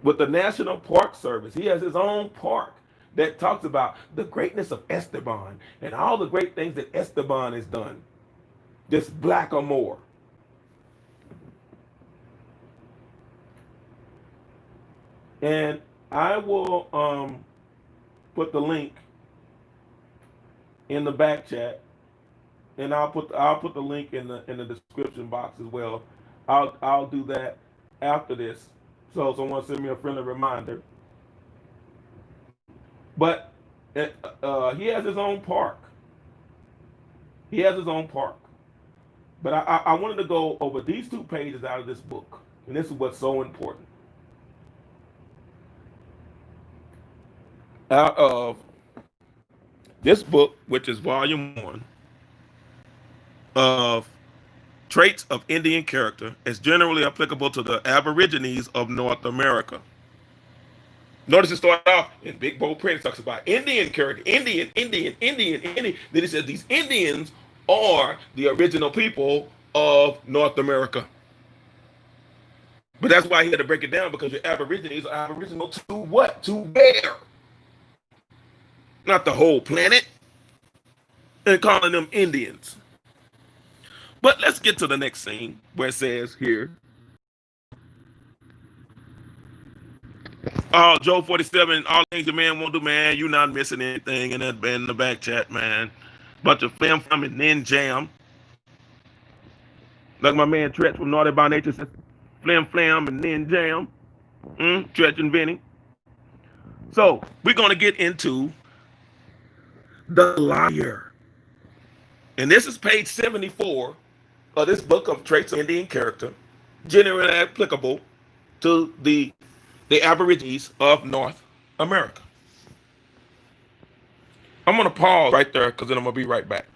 with the National Park Service. He has his own park that talks about the greatness of Esteban and all the great things that Esteban has done. Just black or more. And I will put the link in the back chat, and I'll put the link in the description box as well. I'll do that after this. So someone send me a friendly reminder. But he has his own park. He has his own park. But I wanted to go over these 2 pages out of this book, and this is what's so important. Out of this book, which is volume 1 of Traits of Indian Character, is generally applicable to the Aborigines of North America. Notice it started off in big bold print. It talks about Indian character, Indian, Indian, Indian, Indian. Then it says these Indians are the original people of North America. But that's why he had to break it down because your Aborigines are Aboriginal to what? To where? Not the whole planet. And calling them Indians. But let's get to the next scene where it says here, oh, Joe 47, all things a man won't do, man. You not missing anything in that in the back chat, man. Bunch of flim flam and then jam. Like my man Tretch from Naughty by Nature says, flim flam and then jam. Tretch and Vinny. So we're gonna get into the liar. And this is page 74 of this book of Traits of Indian Character, generally applicable to the Aborigines of North America. I'm gonna pause right there because then I'm gonna be right back.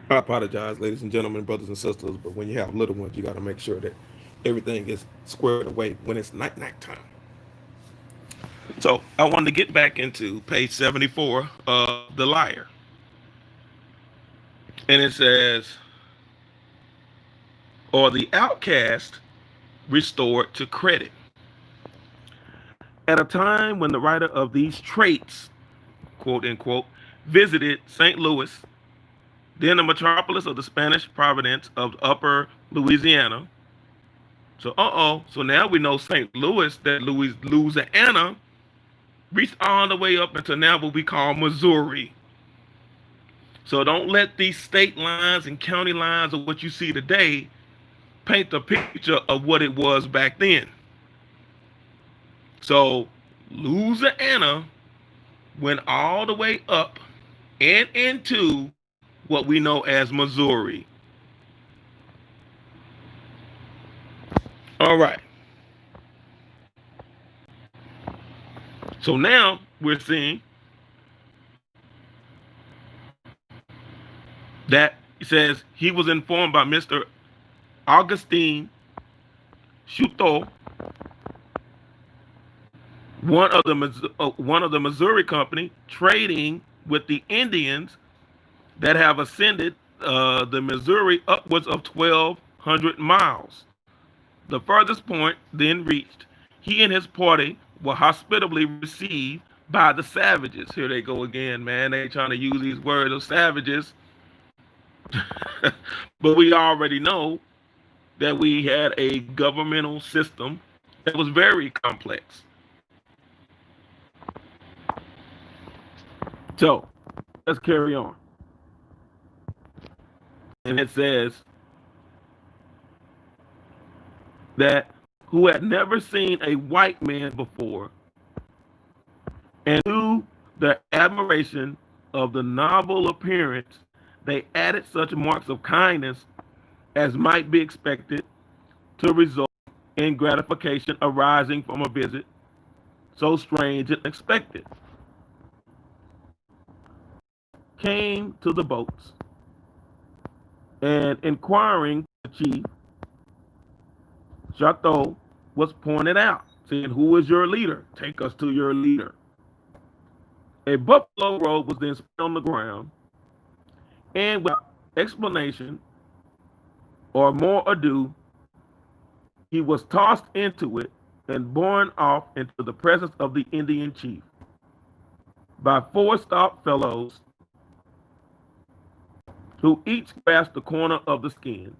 I apologize, ladies and gentlemen, brothers and sisters, but when you have little ones, you got to make sure that everything is squared away when it's night time. So I wanted to get back into page 74 of The Liar. And it says, or the outcast restored to credit. At a time when the writer of these traits, quote unquote, visited St. Louis, then the metropolis of the Spanish province of Upper Louisiana. So now we know St. Louis, that Louisiana reached all the way up into now what we call Missouri. So don't let these state lines and county lines of what you see today paint the picture of what it was back then. So Louisiana went all the way up and into what we know as Missouri. All right. So now we're seeing that it says he was informed by Mr. Augustine Chouteau, one of the Missouri company trading with the Indians that have ascended the Missouri upwards of 1,200 miles. The furthest point then reached, he and his party were hospitably received by the savages. Here they go again, man. They trying to use these words of savages. But we already know that we had a governmental system that was very complex. So let's carry on. And it says that who had never seen a white man before, and to the admiration of the novel appearance, they added such marks of kindness as might be expected to result in gratification arising from a visit so strange and unexpected. Came to the boats, and inquiring the chief, Chouteau was pointed out, saying, "Who is your leader? Take us to your leader." A buffalo robe was then spread on the ground, and without explanation or more ado, he was tossed into it and borne off into the presence of the Indian chief by four stout fellows who each grasped the corner of the skin.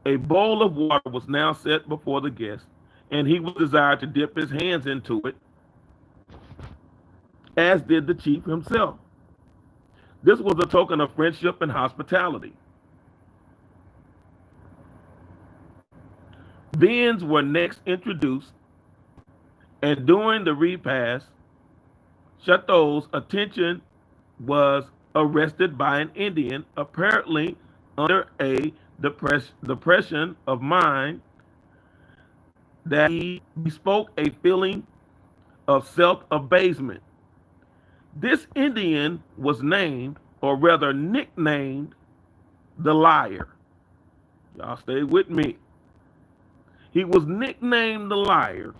A bowl of water was now set before the guest, and he was desired to dip his hands into it, as did the chief himself. This was a token of friendship and hospitality. Viands were next introduced, and during the repast, Chouteau's attention was arrested by an Indian, apparently under a depression of mind, that he bespoke a feeling of self-abasement. This Indian was named, or rather nicknamed, the Liar. Y'all stay with me. He was nicknamed the Liar.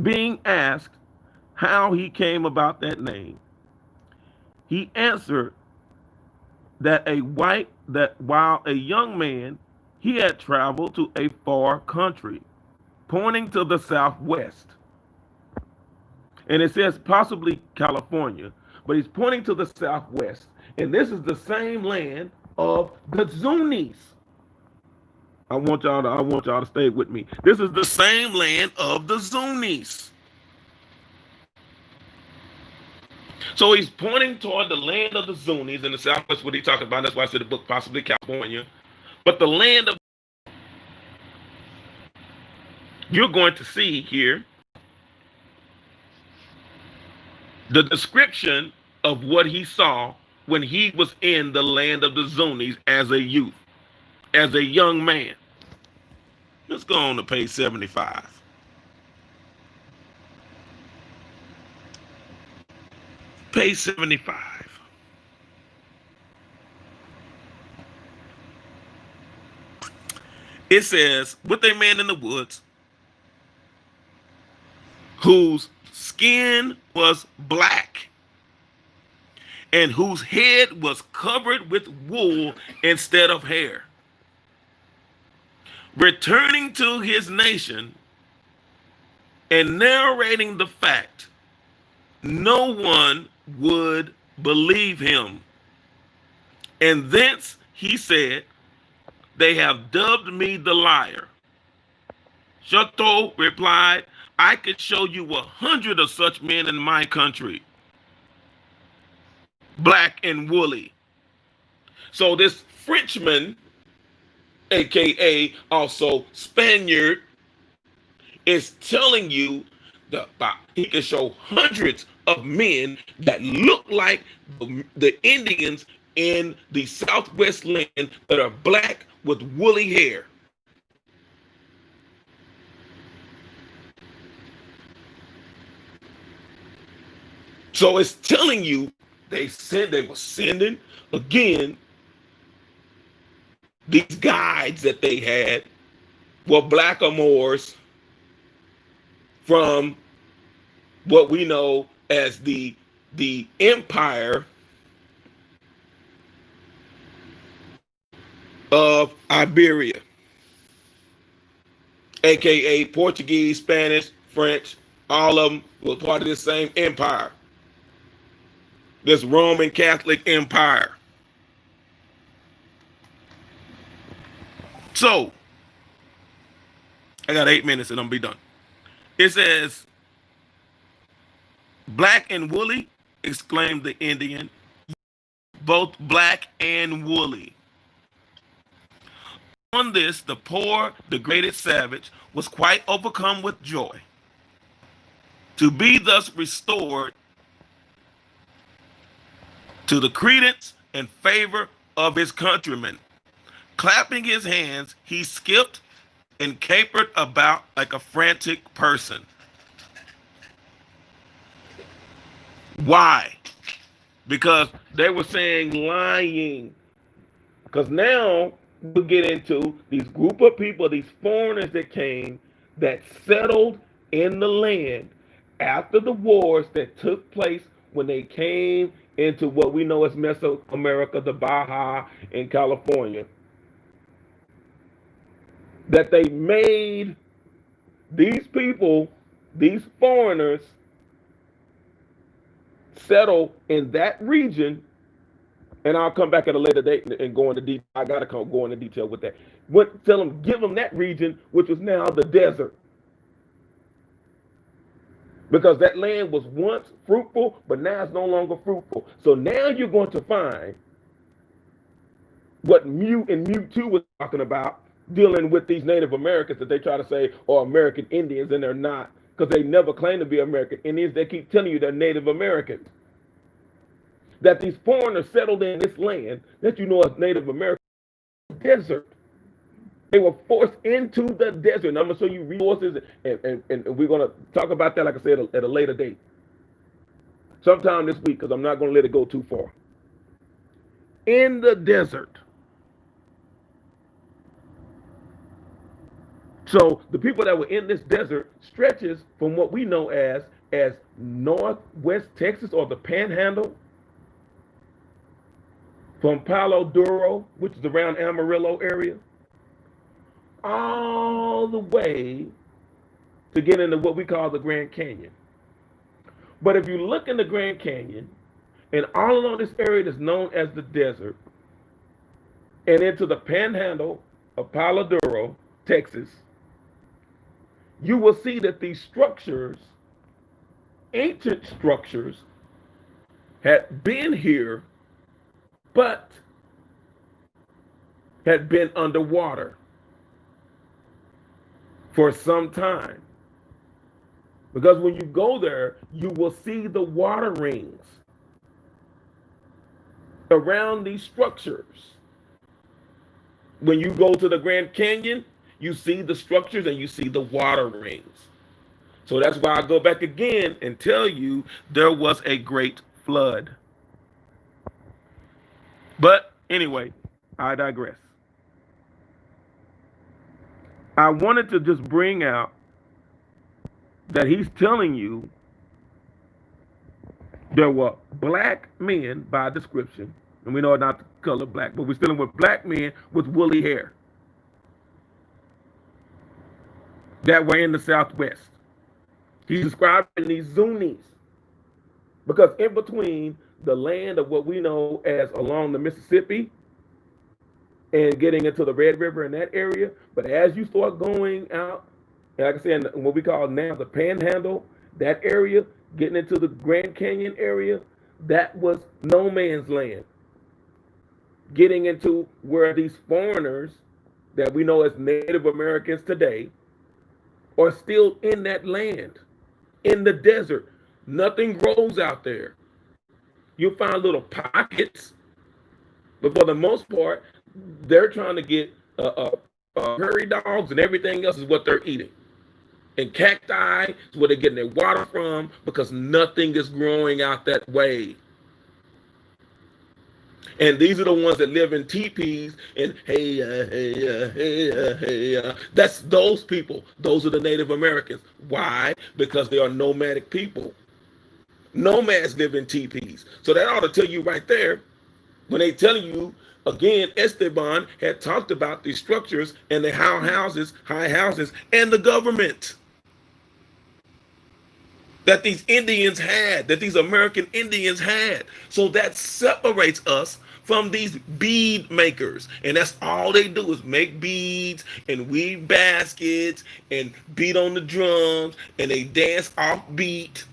Being asked how he came about that name, he answered that while a young man, he had traveled to a far country, pointing to the southwest. And it says possibly California, but he's pointing to the southwest. And this is the same land of the Zunis. I want y'all to stay with me. This is the same land of the Zunis. So he's pointing toward the land of the Zunis in the southwest. What he talking about? That's why I said the book possibly California. But the land of, you're going to see here the description of what he saw when he was in the land of the Zunis as a youth, as a young man. Let's go on to page 75. Page 75. It says, with a man in the woods whose skin was black and whose head was covered with wool instead of hair. Returning to his nation and narrating the fact, no one would believe him. And thence he said, they have dubbed me the liar. Chateau replied, I could show you 100 of such men in my country, black and woolly. So this Frenchman, aka also Spaniard, is telling you that he can show hundreds of men that look like the Indians in the Southwest land that are black with woolly hair. So it's telling you they were sending again. These guides that they had were blackamoors from what we know as the empire of Iberia, aka Portuguese, Spanish, French, all of them were part of the same empire, this Roman Catholic empire. So I got 8 minutes and I'm gonna be done. It says, black and woolly, exclaimed the Indian, both black and woolly. On this, the poor, degraded savage was quite overcome with joy to be thus restored to the credence and favor of his countrymen. Clapping his hands, he skipped and capered about like a frantic person. Why? Because they were saying lying. Because now we get into these group of people, these foreigners that came, that settled in the land after the wars that took place when they came into what we know as Mesoamerica, the Baja in California. That they made these people, these foreigners, settle in that region. And I'll come back at a later date and go into detail. I gotta go into detail with that. Tell them, give them that region, which was now the desert, because that land was once fruitful, but now it's no longer fruitful. So now you're going to find what Mu2 was talking about, dealing with these Native Americans that they try to say are American Indians, and they're not, because they never claim to be American Indians. They keep telling you they're Native Americans. That these foreigners settled in this land that you know as Native American desert. They were forced into the desert. And I'm going to show you resources, and we're going to talk about that, like I said, at a later date. Sometime this week, because I'm not going to let it go too far. In the desert. So the people that were in this desert stretches from what we know as Northwest Texas, or the Panhandle, from Palo Duro, which is around Amarillo area, all the way to get into what we call the Grand Canyon. But if you look in the Grand Canyon, and all along this area that's known as the desert, and into the Panhandle of Palo Duro, Texas, you will see that these structures, ancient structures, had been here, but had been underwater for some time. Because when you go there, you will see the water rings around these structures. When you go to the Grand Canyon, you see the structures and you see the water rings. So that's why I go back again and tell you there was a great flood. But anyway, I digress. I wanted to just bring out that he's telling you there were black men by description, and we know not the color black, but we're dealing with black men with woolly hair that were in the Southwest. He's describing these Zunis because in between the land of what we know as along the Mississippi and getting into the Red River in that area, but as you start going out, and like I said, what we call now the Panhandle, that area, getting into the Grand Canyon area, that was no man's land. Getting into where these foreigners that we know as Native Americans today are still in that land, in the desert. Nothing grows out there. You'll find little pockets, but for the most part, they're trying to get prairie dogs and everything else is what they're eating. And cacti is where they're getting their water from because nothing is growing out that way. And these are the ones that live in teepees and that's those people. Those are the Native Americans. Why? Because they are nomadic people. Nomads live in teepees. So that ought to tell you right there when they telling you again, Esteban had talked about these structures and the high houses, and the government that these Indians had, that these American Indians had. So that separates us from these bead makers. And that's all they do is make beads and weave baskets and beat on the drums and they dance off beat.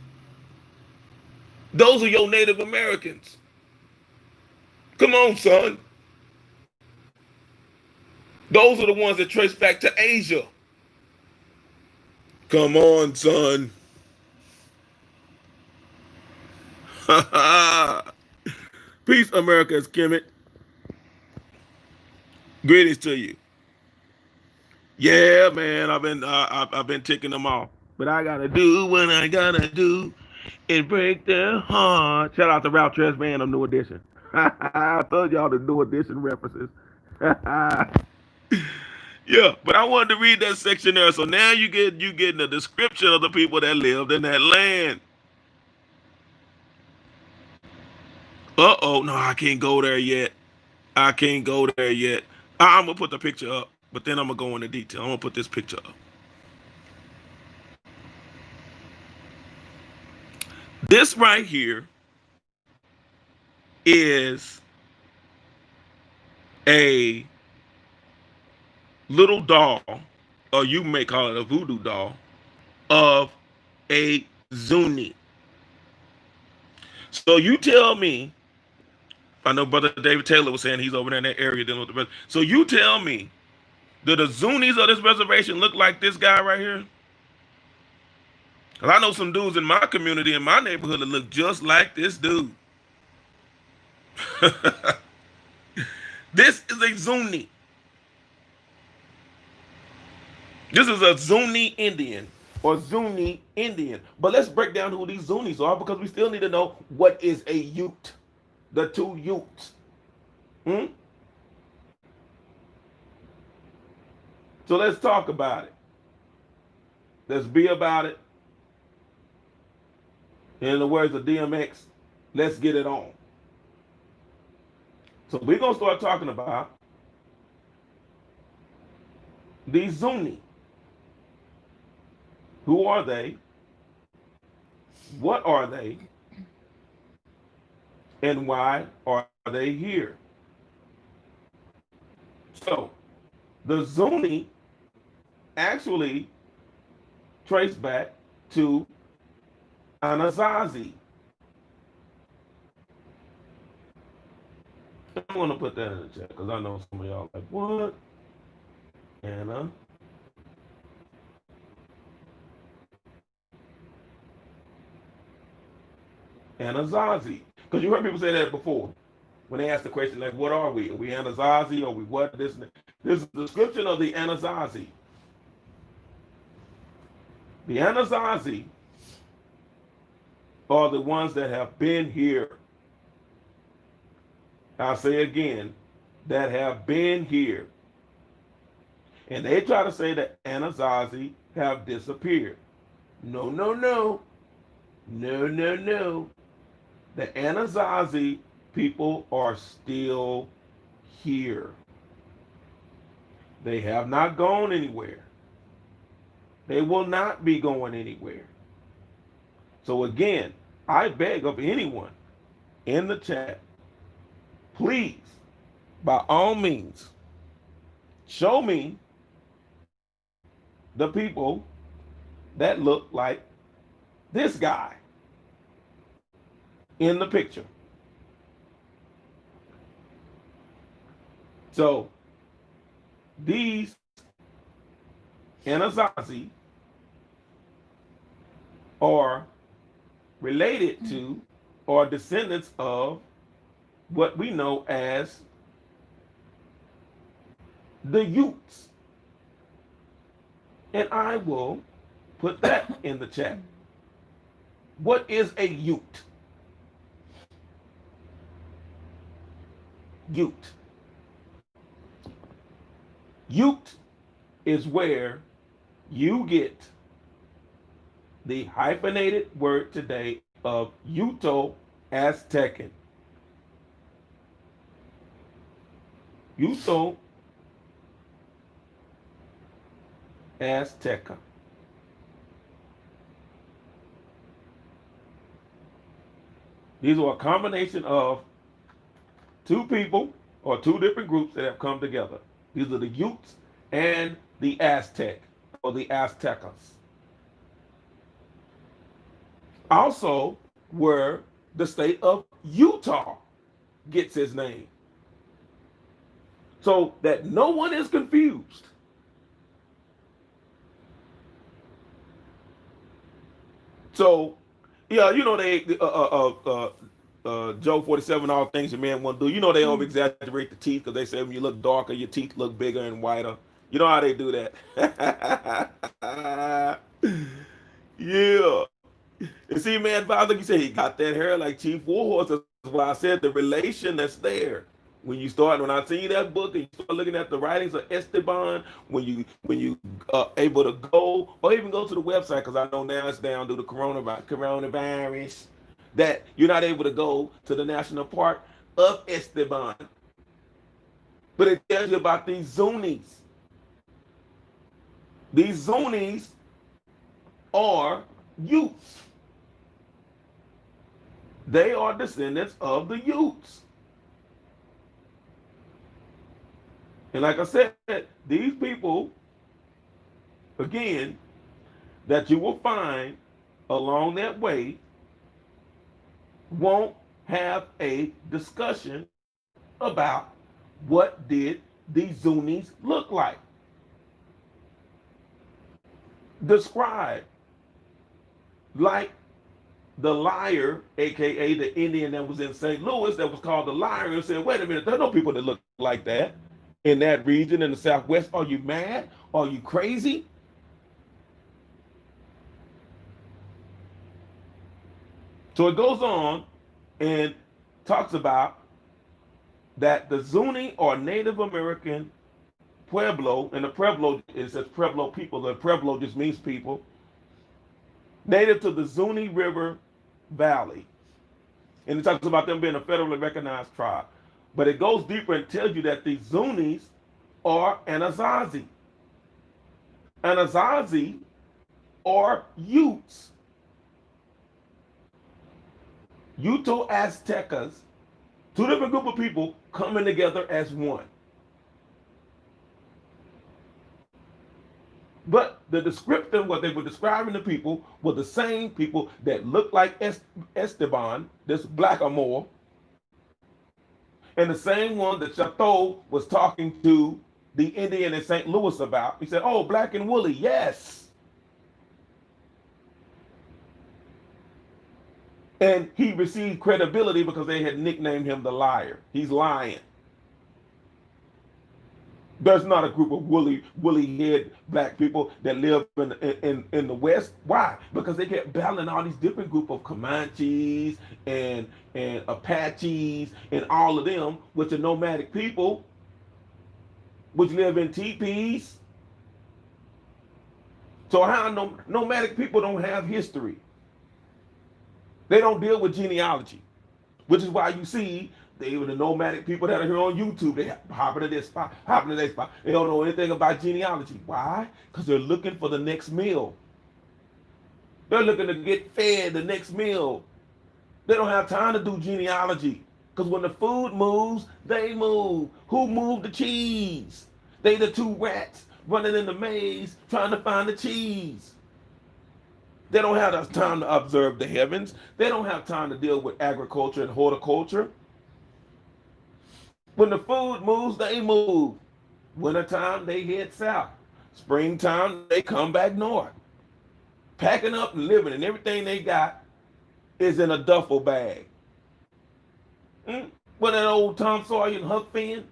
Those are your Native Americans. Come on, son. Those are the ones that trace back to Asia. Come on, son. Peace, America's Kemet. Greetings to you. Yeah, man, I've been ticking them off, but I gotta do what I gotta do and break their heart. Shout out to Ralph Tresman on New Edition. I told y'all the New Edition references. Yeah, but I wanted to read that section there. So now you getting a description of the people that lived in that land. No, I can't go there yet. I can't go there yet. I'm gonna put the picture up, but then I'm gonna go into detail. I'm gonna put this picture up. This right here is a little doll, or you may call it a voodoo doll, of a Zuni. So you tell me, I know Brother David Taylor was saying he's over there in that area dealing with the reservation. So you tell me, do the Zunis of this reservation look like this guy right here? Because I know some dudes in my community, in my neighborhood, that look just like this dude. This is a Zuni. This is a Zuni Indian or Zuni Indian. But let's break down who these Zunis are because we still need to know what is a Ute. The two Utes. So let's talk about it. Let's be about it. In the words of DMX, let's get it on. So we're going to start talking about these Zuni. Who are they? What are they? And why are they here? So the Zuni actually trace back to Anasazi. I'm going to put that in the chat because I know some of y'all like, what? Anna. Anasazi. Because you heard people say that before. When they ask the question, like, what are we? Are we Anasazi? Are we what? This is a description of the Anasazi. The Anasazi are the ones that have been here. I'll say again, that have been here. And they try to say that Anasazi have disappeared. No, no, no. No, no, no. The Anasazi people are still here. They have not gone anywhere. They will not be going anywhere. So again, I beg of anyone in the chat, please, by all means, show me the people that look like this guy in the picture. So these Anasazi are related to or descendants of what we know as the Utes. And I will put that in the chat. What is a Ute? Ute. Ute is where you get the hyphenated word today of Uto-Aztecan. Uto-Azteca. These are a combination of two people or two different groups that have come together. These are the Utes and the Aztec or the Aztecas. Also, where the state of Utah gets its name. So that no one is confused. So, yeah, you know, Joe 47, all things a man want to do. You know, they over exaggerate the teeth because they say when you look darker, your teeth look bigger and whiter. You know how they do that. Yeah. You see, man, Father, you say he got that hair like Chief Warhorse. That's why I said the relation that's there. When I seen that book and you start looking at the writings of Esteban, when you able to go or even go to the website, because I know now it's down due to coronavirus, that you're not able to go to the national park of Esteban. But it tells you about these Zunis. These Zunis are Utes. They are descendants of the Utes. And like I said, these people, again, that you will find along that way won't have a discussion about what did these Zunis look like. Described like the liar, aka the Indian that was in St. Louis that was called the liar, and said, wait a minute, there are no people that look like that in that region in the Southwest. Are you mad? Are you crazy? So it goes on and talks about that the Zuni or Native American Pueblo, and the Pueblo, it says Pueblo people, the Pueblo just means people, native to the Zuni River Valley. And it talks about them being a federally recognized tribe. But it goes deeper and tells you that the Zunis are Anasazi. Anasazi are Utes. Uto-Aztecas, two different group of people coming together as one. But the description, what they were describing the people, were the same people that looked like Esteban, this blackamoor, and the same one that Chateau was talking to the Indian in St. Louis about. He said, oh, black and woolly, yes. And he received credibility because they had nicknamed him the liar. He's lying. There's not a group of woolly head black people that live in the West. Why? Because they kept battling all these different group of Comanches and Apaches and all of them, which are nomadic people, which live in teepees So how nomadic people don't have history? They don't deal with genealogy, which is why you see the nomadic people that are here on YouTube. They hopping to this spot, hopping to that spot. They don't know anything about genealogy. Why? Because they're looking for the next meal. They're looking to get fed the next meal. They don't have time to do genealogy. Because when the food moves, they move. Who moved the cheese? They the two rats running in the maze trying to find the cheese. They don't have time to observe the heavens. They don't have time to deal with agriculture and horticulture. When the food moves, they move. Wintertime, they head south. Springtime, they come back north. Packing up and living, and everything they got is in a duffel bag. When that old Tom Sawyer and Huck Finn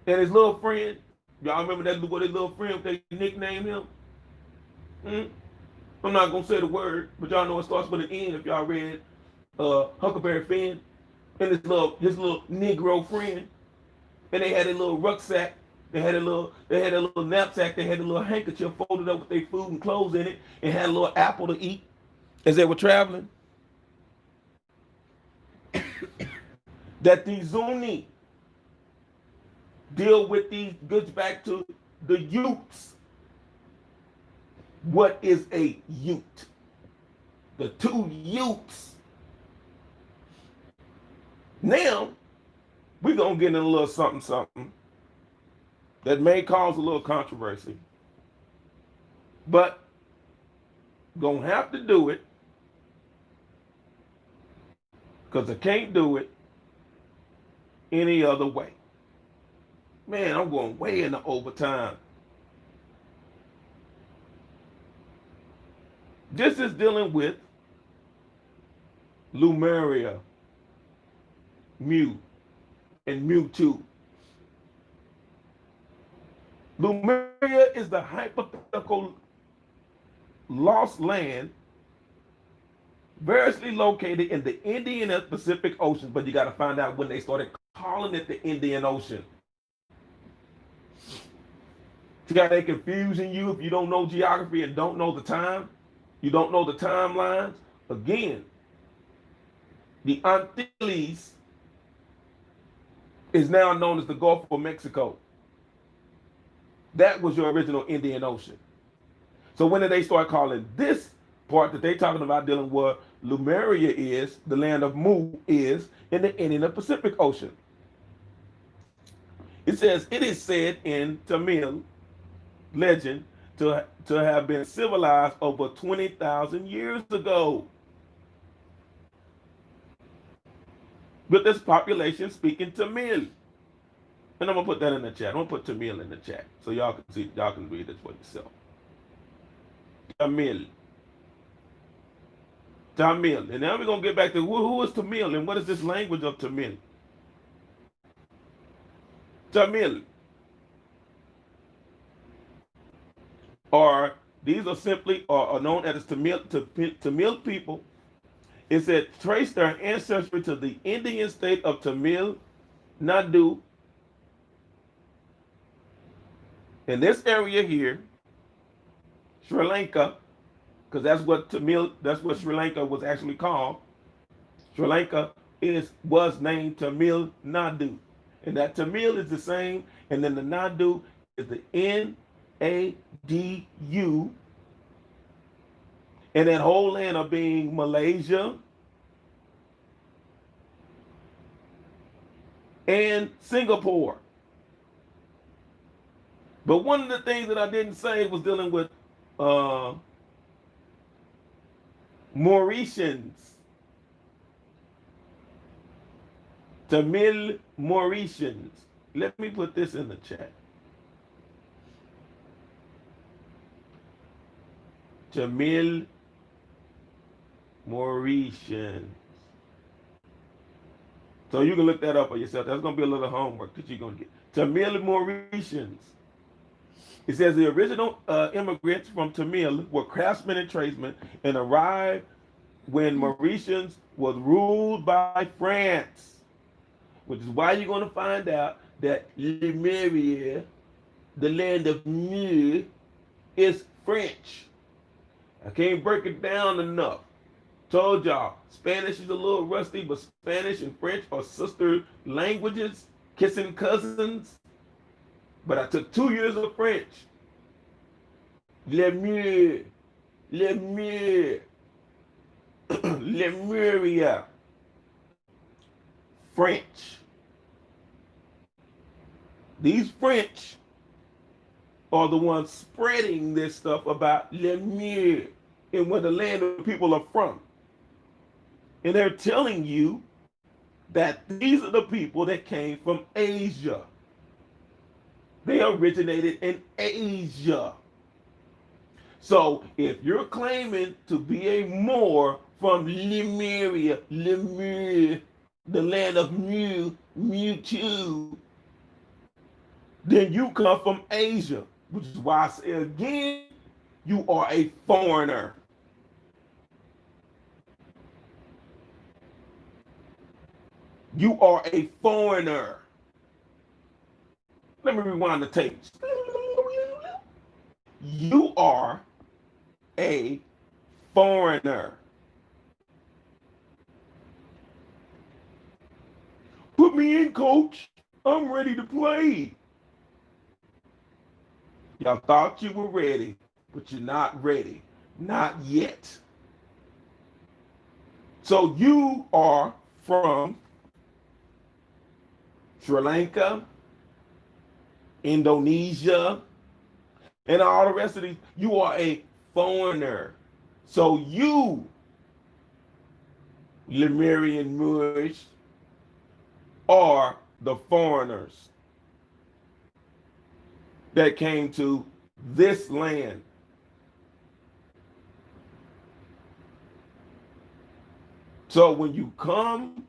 and his little friend, y'all remember that what his little friend, they nicknamed him? I'm not gonna say the word, but y'all know it starts with an N if y'all read Huckleberry Finn and his little Negro friend. And they had a little rucksack. They had a little knapsack. They had a little handkerchief folded up with their food and clothes in it, and had a little apple to eat as they were traveling. That these Zuni deal with these goods back to the Utes. What is a Ute? The two Utes. Now, we're going to get in a little something that may cause a little controversy. But going to have to do it because I can't do it any other way. Man, I'm going way into overtime. This is dealing with Lemuria, Mu, and Mu2. Lemuria is the hypothetical lost land variously located in the Indian and Pacific Ocean, but you got to find out when they started calling it the Indian Ocean. See how they confusing you if you don't know geography and don't know the time? You don't know the timelines? Again, the Antilles is now known as the Gulf of Mexico. That was your original Indian Ocean. So when did they start calling this part that they talking about dealing with Lemuria is, the land of Mu is, in the Indian and Pacific Ocean? It says, it is said in Tamil legend to have been civilized over 20,000 years ago, with this population speaking Tamil. And I'm gonna put that in the chat. I'm gonna put Tamil in the chat so y'all can see, y'all can read this for yourself. Tamil. Tamil. And now we're gonna get back to who is Tamil and what is this language of Tamil? Tamil. Or these are simply are known as Tamil people. It said trace their ancestry to the Indian state of Tamil Nadu. In this area here, Sri Lanka, because that's what Sri Lanka was actually called. Sri Lanka was named Tamil Nadu. And that Tamil is the same, and then the Nadu is the N-A-D-U. And that whole land of being Malaysia and Singapore. But one of the things that I didn't say was dealing with Mauritians. Tamil Mauritians. Let me put this in the chat. Tamil Mauritians. So you can look that up for yourself. That's going to be a little homework that you're going to get. Tamil Mauritians. It says the original immigrants from Tamil were craftsmen and tradesmen and arrived when Mauritians was ruled by France, which is why you're going to find out that Lemuria, the land of Mu, is French. I can't break it down enough. Told y'all, Spanish is a little rusty, but Spanish and French are sister languages, kissing cousins. But I took 2 years of French. Le mieux, le mieux, le mieux, French. These French are the ones spreading this stuff about le mieux and where the land of people are from. And they're telling you that these are the people that came from Asia. They originated in Asia. So if you're claiming to be a Moor from Lemuria, Lemur, the land of Mu2, then you come from Asia, which is why I say again, you are a foreigner. You are a foreigner. Let me rewind the tapes. You are a foreigner. Put me in, coach. I'm ready to play. Y'all thought you were ready, but you're not ready. Not yet. So you are from Sri Lanka, Indonesia, and all the rest of these. You are a foreigner. So you, Lemurian Moorish, are the foreigners that came to this land. So when you come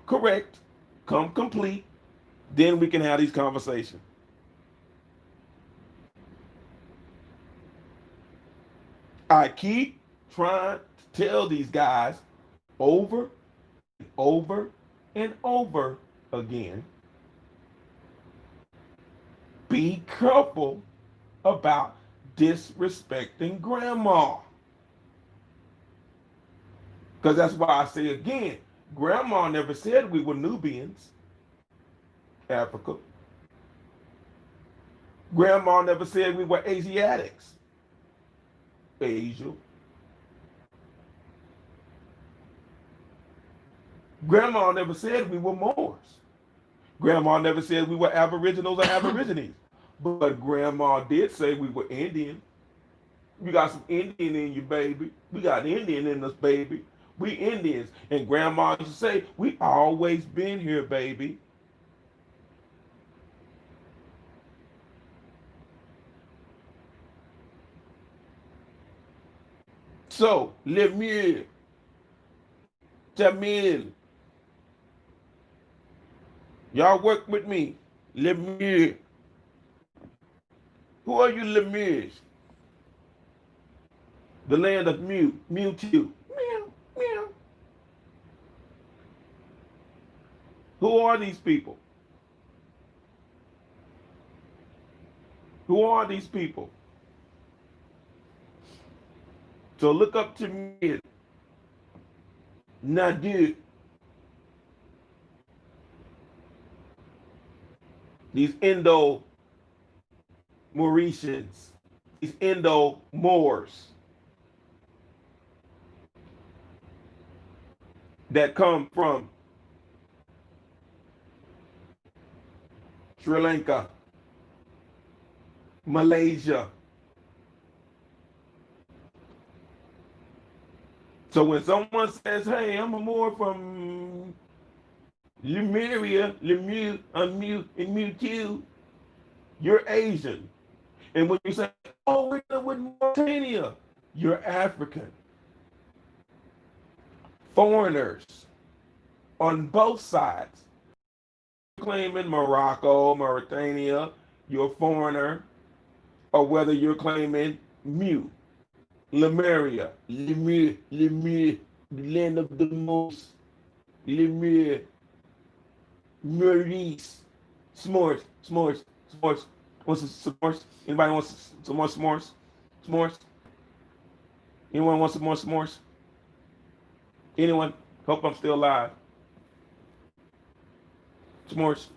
correct, come complete, then we can have these conversations. I keep trying to tell these guys over and over and over again, be careful about disrespecting grandma. Because that's why I say again, grandma never said we were Nubians, Africa. Grandma never said we were Asiatics, Asia. Grandma never said we were Moors. Grandma never said we were Aboriginals or Aborigines. But grandma did say we were Indian. You got some Indian in you, baby. We got Indian in us, baby. We Indians. And grandma used to say, we always been here, baby. So, le mieux, Tamil. Y'all work with me. Le mieux. Who are you, Lemurs? The land of Mu2. Meow, meow. Who are these people? Who are these people? So look up to me. Nadu. These Indo-Mauritians. These Indo-Moors. That come from Sri Lanka, Malaysia. So when someone says, hey, I'm a Moor from Lemuria, Lemieux, and Mu2, you're Asian. And when you say, oh, we're with Mauritania, you're African. Foreigners on both sides. Claiming Morocco, Mauritania, you're a foreigner, or whether you're claiming Lemuria, the land of the Moors, Lemur, Maurice, s'mores, Want some s'mores? Anybody want some more s'mores? S'mores? Anyone want some more s'mores? Anyone? Hope I'm still alive. S'mores.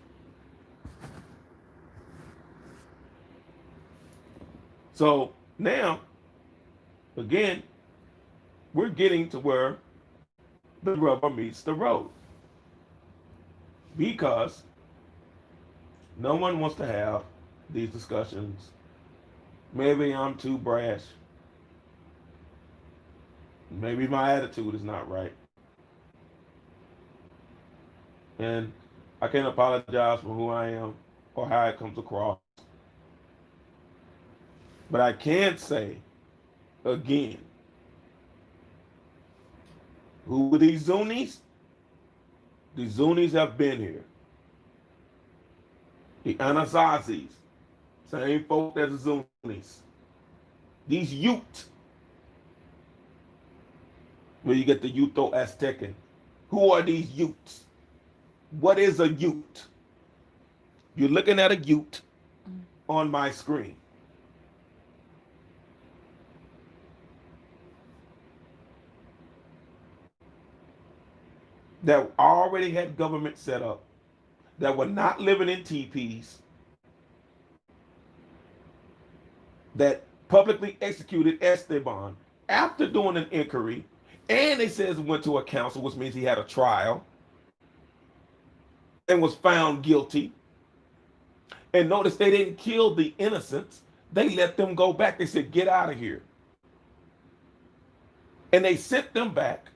So now, again, we're getting to where the rubber meets the road. Because no one wants to have these discussions. Maybe I'm too brash. Maybe my attitude is not right. And I can't apologize for who I am or how it comes across. But I can say, again, who are these Zunis? These Zunis have been here. The Anasazis, same folk as the Zunis. These Ute, where you get the Uto Aztecan. Who are these Utes? What is a Ute? You're looking at a Ute on my screen. That already had government set up, that were not living in teepees, that publicly executed Esteban after doing an inquiry, and it says went to a council, which means he had a trial, and was found guilty. And notice they didn't kill the innocents. They let them go back. They said, get out of here. And they sent them back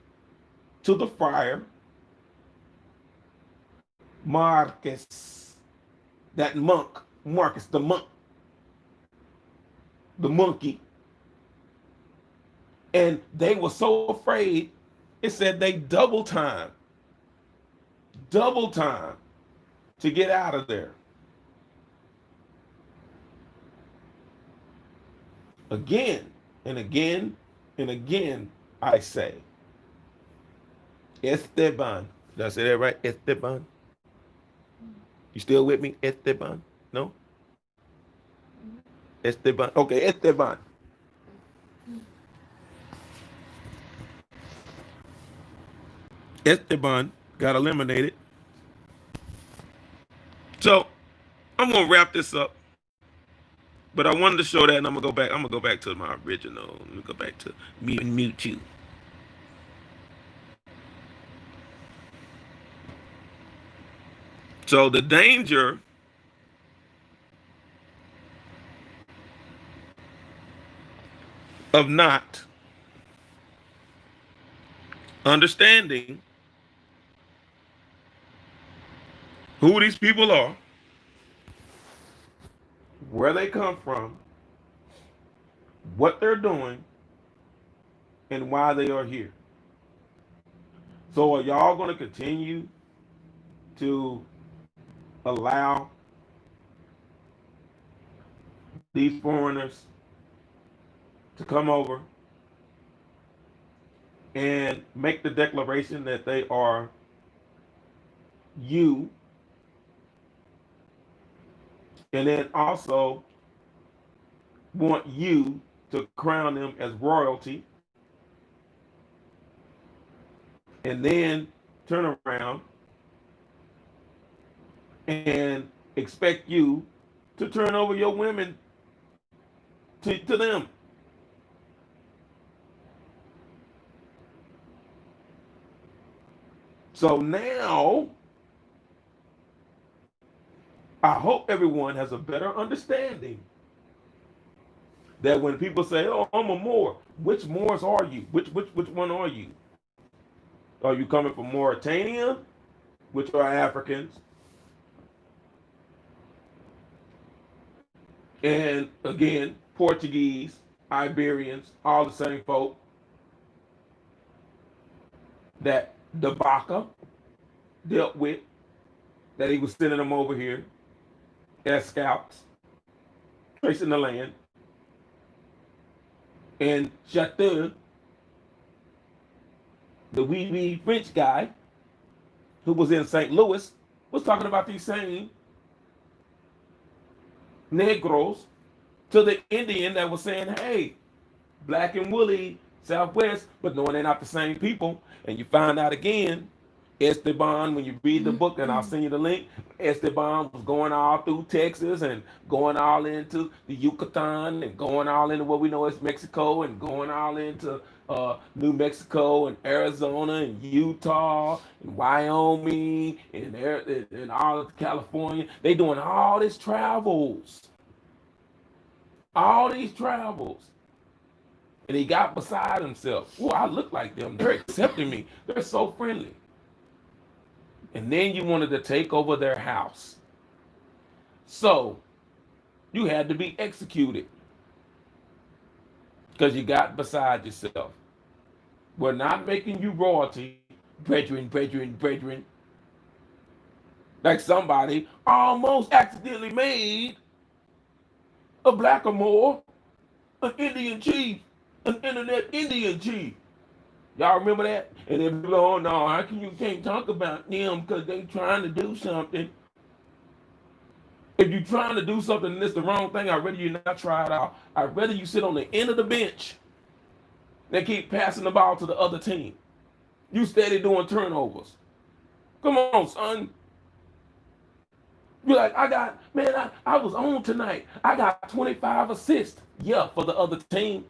to the friar, Marcus, that monk, Marcus, the monk, the monkey. And they were so afraid, it said they double time to get out of there. Again and again and again, I say, Esteban. Did I say that right? Esteban? You still with me? Esteban? No? Esteban. Okay, Esteban. Esteban got eliminated. So I'm gonna wrap this up. But I wanted to show that, and I'm gonna go back to my original. Let me go back to Mu2. So the danger of not understanding who these people are, where they come from, what they're doing, and why they are here. So are y'all going to continue to allow these foreigners to come over and make the declaration that they are you, and then also want you to crown them as royalty, and then turn around and expect you to turn over your women to them? So now, I hope everyone has a better understanding that when people say, "Oh, I'm a Moor," which Moors are you? Which one are you? Are you coming from Mauritania, which are Africans? And again, Portuguese, Iberians, all the same folk that the Baca dealt with, that he was sending them over here as scouts, tracing the land. And Chateau, the wee French guy who was in St. Louis, was talking about these same negros to the Indian that was saying, hey, black and woolly, Southwest, but knowing they're not the same people. And you find out again, Esteban, when you read the book, and I'll send you the link, Esteban was going all through Texas and going all into the Yucatan and going all into what we know as Mexico and going all into New Mexico and Arizona and Utah and Wyoming and all of California. They doing all these travels. All these travels. And he got beside himself. Oh, I look like them. They're accepting me. They're so friendly. And then you wanted to take over their house. So you had to be executed because you got beside yourself. We're not making you royalty, brethren, brethren, brethren. Like somebody almost accidentally made a blackamoor an Indian chief, an internet Indian chief. Y'all remember that? And then people, oh no, how can you can't talk about them because they trying to do something. If you're trying to do something and it's the wrong thing, I'd rather you not try it out. I'd rather you sit on the end of the bench than keep passing the ball to the other team. You steady doing turnovers. Come on, son. You're like, I was on tonight. I got 25 assists. Yeah, for the other team.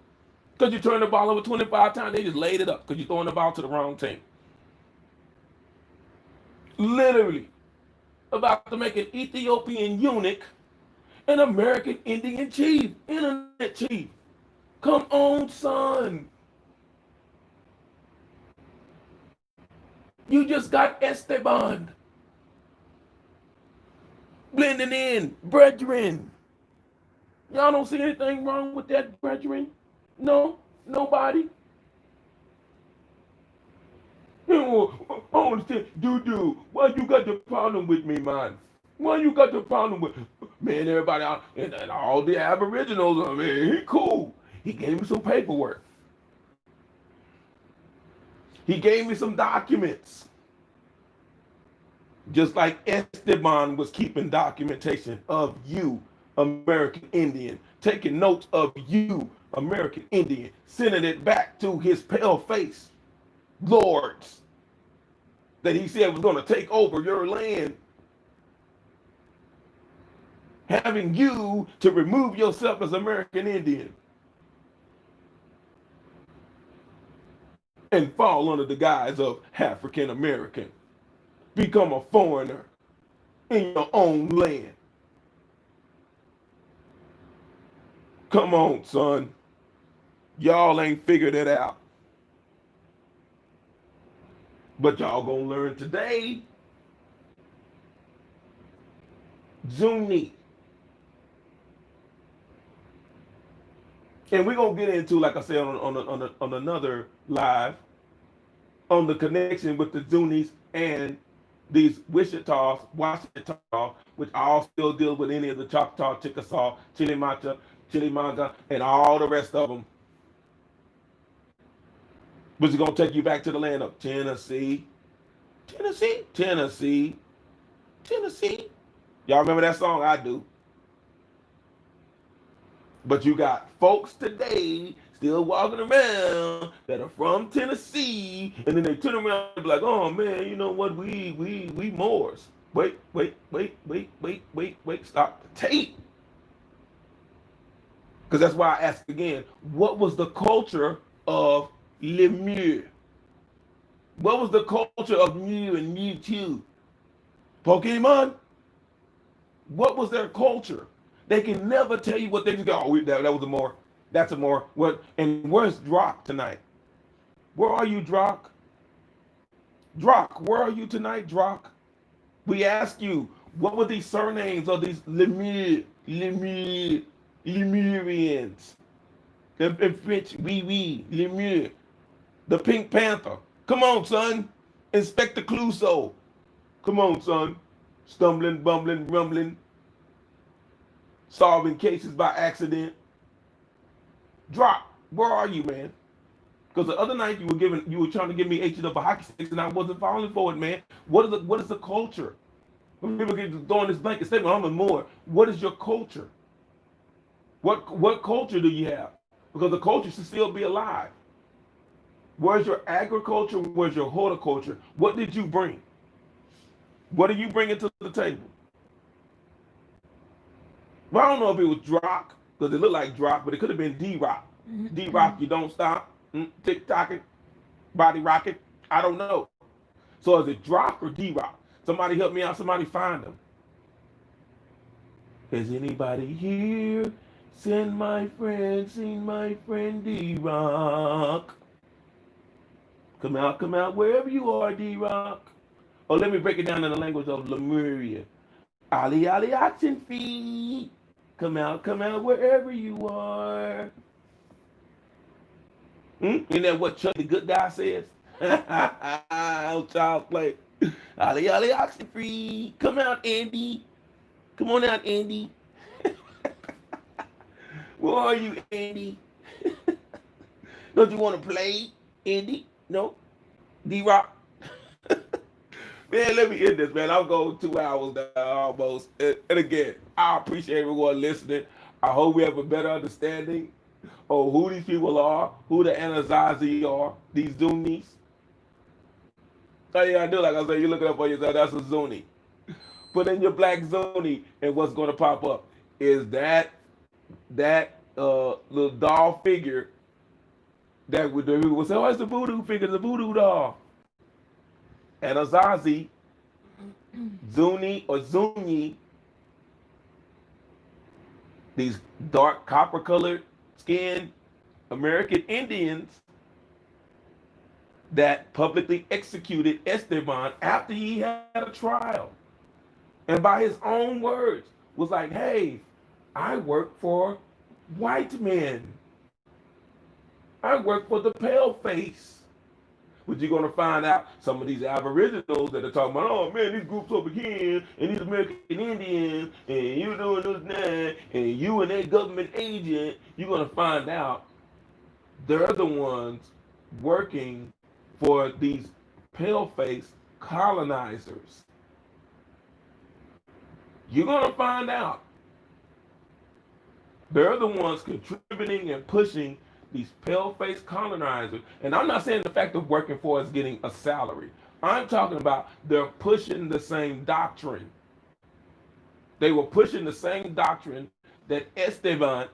Because you turned the ball over 25 times, they just laid it up because you're throwing the ball to the wrong team. Literally about to make an Ethiopian eunuch an American Indian chief, internet chief. Come on, son. You just got Esteban. Blending in, brethren. Y'all don't see anything wrong with that, brethren? No, nobody. I don't understand. Dude, why you got the problem with me, man? Why you got the problem with man? Everybody out and all the Aboriginals. I mean, he cool. He gave me some paperwork. He gave me some documents. Just like Esteban was keeping documentation of you, American Indian, taking notes of you, American Indian, sending it back to his pale face lords that he said was going to take over your land. Having you to remove yourself as American Indian and fall under the guise of African American. Become a foreigner in your own land. Come on, son. Y'all ain't figured it out. But y'all gonna learn today. Zuni. And we're gonna get into, like I said, on another live, on the connection with the Zunis and these Wichitas, which all still deal with any of the Choctaw, Chickasaw, Chilimacha, and all the rest of them. Which is going to take you back to the land of Tennessee. Tennessee. Y'all remember that song? I do. But you got folks today still walking around that are from Tennessee, and then they turn around and be like, oh man, you know what, we Moors. Wait, stop the tape. Because that's why I ask again, what was the culture of Mu2? What was the culture of Mu and Mu2? Pokemon? What was their culture? They can never tell you what they just go, oh, that was a more. That's a more. What? And where's Drock tonight? Where are you, Drock? Drock, where are you tonight, Drock? We ask you, what were these surnames of these Lemurians? The French, Lemur. The Pink Panther. Come on, son. Inspector Clouseau. Come on, son. Stumbling, bumbling, rumbling. Solving cases by accident. Drop. Where are you, man? Because the other night you were trying to give me H up a hockey sticks and I wasn't falling for it, man. What is the culture? When people get throwing this blanket statement, I'm more. What is your culture? What culture do you have? Because the culture should still be alive. Where's your agriculture? Where's your horticulture? What did you bring? What are you bringing to the table? Well, I don't know if it was Drock, because it looked like Drock, but it could have been D-Rock. D-Rock, you don't stop. Tick-tocking, body rocket. I don't know. So is it Drock or D-Rock? Somebody help me out. Somebody find them. Is anybody here? Send my friend, sing my friend D-Rock. Come out, wherever you are, D-Rock. Oh, let me break it down in the language of Lemuria. Ali, Ali, oxen feed. Come out, wherever you are. Isn't that what Chuck the good guy says? Child play. Ali, Ali, oxen free. Come out, Andy. Come on out, Andy. Where are you, Andy? Don't you want to play, Andy? No? D-Rock? Man, let me end this, man. I'll go 2 hours now almost. And again, I appreciate everyone listening. I hope we have a better understanding of who these people are, who the Anasazi are, these Zunis. All you gotta do, like I said, you look it up for yourself, that's a Zuni. Put in your black Zuni, and what's gonna pop up is that little doll figure that would say, oh, it's the voodoo figure, the voodoo doll. Anasazi, Zuni or Zuni, these dark copper colored skinned American Indians that publicly executed Esteban after he had a trial. And by his own words, was like, hey, I work for white men. I work for the pale face. But you're going to find out some of these aboriginals that are talking about, oh man, these groups over here, and these American Indians, and you doing this and that, and you and that government agent, you're going to find out they're the ones working for these pale-faced colonizers. You're going to find out they're the ones contributing and pushing these pale-faced colonizers. And I'm not saying the fact of working for is getting a salary. I'm talking about they're pushing the same doctrine. They were pushing the same doctrine that Esteban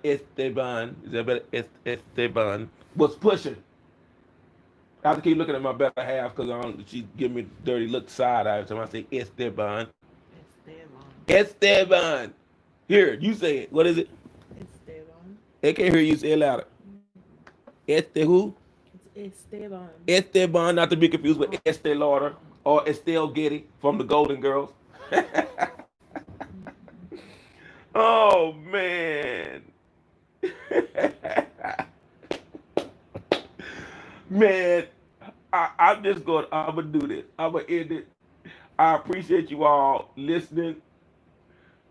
was pushing. I have to keep looking at my better half because she give me dirty look side eye every time I say Esteban. Esteban. Here, you say it. What is it? Esteban. I can't hear you say it louder. Who? It's Esteban. Esteban, not to be confused with Estee Lauder or Estelle Getty from the Golden Girls. Oh, man. Man, I'm going to do this. I'm going to end it. I appreciate you all listening.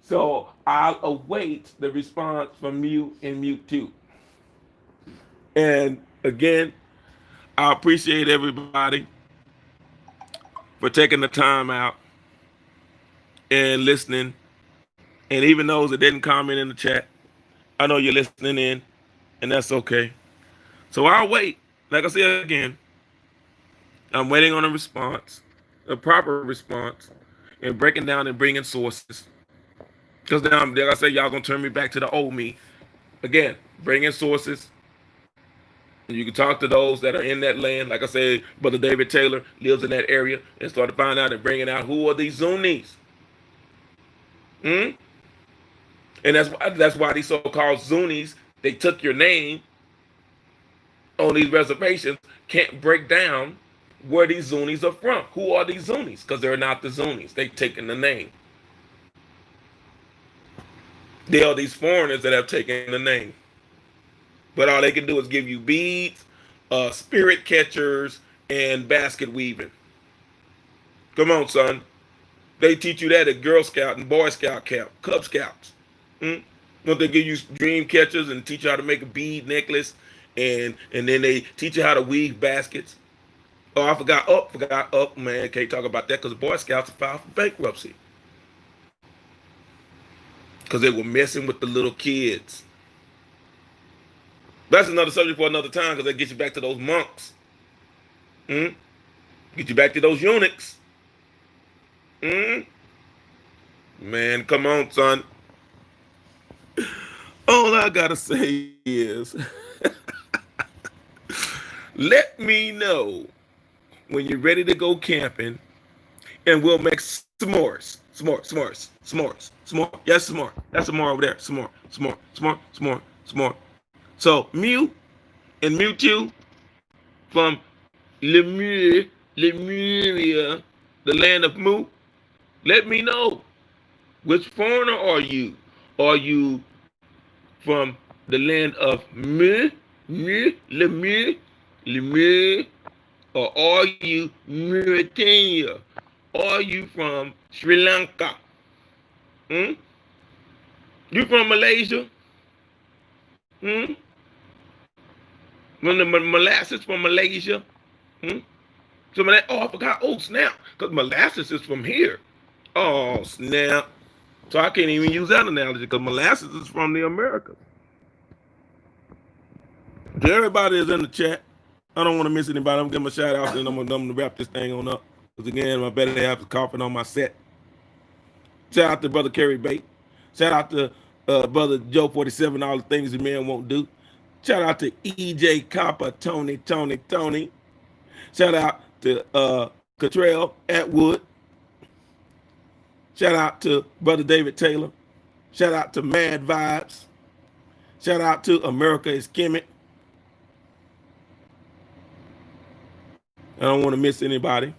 So I'll await the response from Mu and Mu2. And again, I appreciate everybody for taking the time out and listening. And even those that didn't comment in the chat, I know you're listening in, and that's okay. So I'll wait. Like I said again, I'm waiting on a response, a proper response, and breaking down and bringing sources. Because now, like I said, y'all going to turn me back to the old me. Again, bringing sources. And you can talk to those that are in that land. Like I said, Brother David Taylor lives in that area and start to find out and bringing out who are these Zunis. And that's why these so-called Zunis, they took your name on these reservations, can't break down where these Zunis are from. Who are these Zunis? Because they're not the Zunis. They've taken the name. They are these foreigners that have taken the name. But all they can do is give you beads, spirit catchers, and basket weaving. Come on, son. They teach you that at Girl Scout and Boy Scout camp, Cub Scouts. Don't they give you dream catchers and teach you how to make a bead necklace, and then they teach you how to weave baskets? Oh, I forgot. Oh, man, can't talk about that because the Boy Scouts filed for bankruptcy because they were messing with the little kids. That's another subject for another time because that gets you back to those monks. Mm? Get you back to those eunuchs. Mm? Man, come on, son. All I gotta say is let me know when you're ready to go camping and we'll make s'mores. S'more. Yes, s'more. That's s'more over there. S'more. So, Mu and Mu2 from Lemuria, the land of Mu, let me know. Which foreigner are you? Are you from the land of Lemur, or are you Mauritania? Are you from Sri Lanka? Hmm? You from Malaysia? Hmm? From the molasses from Malaysia? Hmm? Some of that. Oh, I forgot. Oh, snap! Because molasses is from here. Oh, snap! So I can't even use that analogy because molasses is from the Americas. To everybody is in the chat, I don't want to miss anybody. I'm gonna give them a shout out and I'm gonna wrap this thing on up. Because again, my better half is coughing on my set. Shout out to Brother Kerry Bate. Shout out to Brother Joe 47, all the things the man won't do. Shout out to EJ Copper, Tony. Shout out to Cottrell Atwood. Shout out to Brother David Taylor. Shout out to Mad Vibes. Shout out to America is Kemet. I don't want to miss anybody.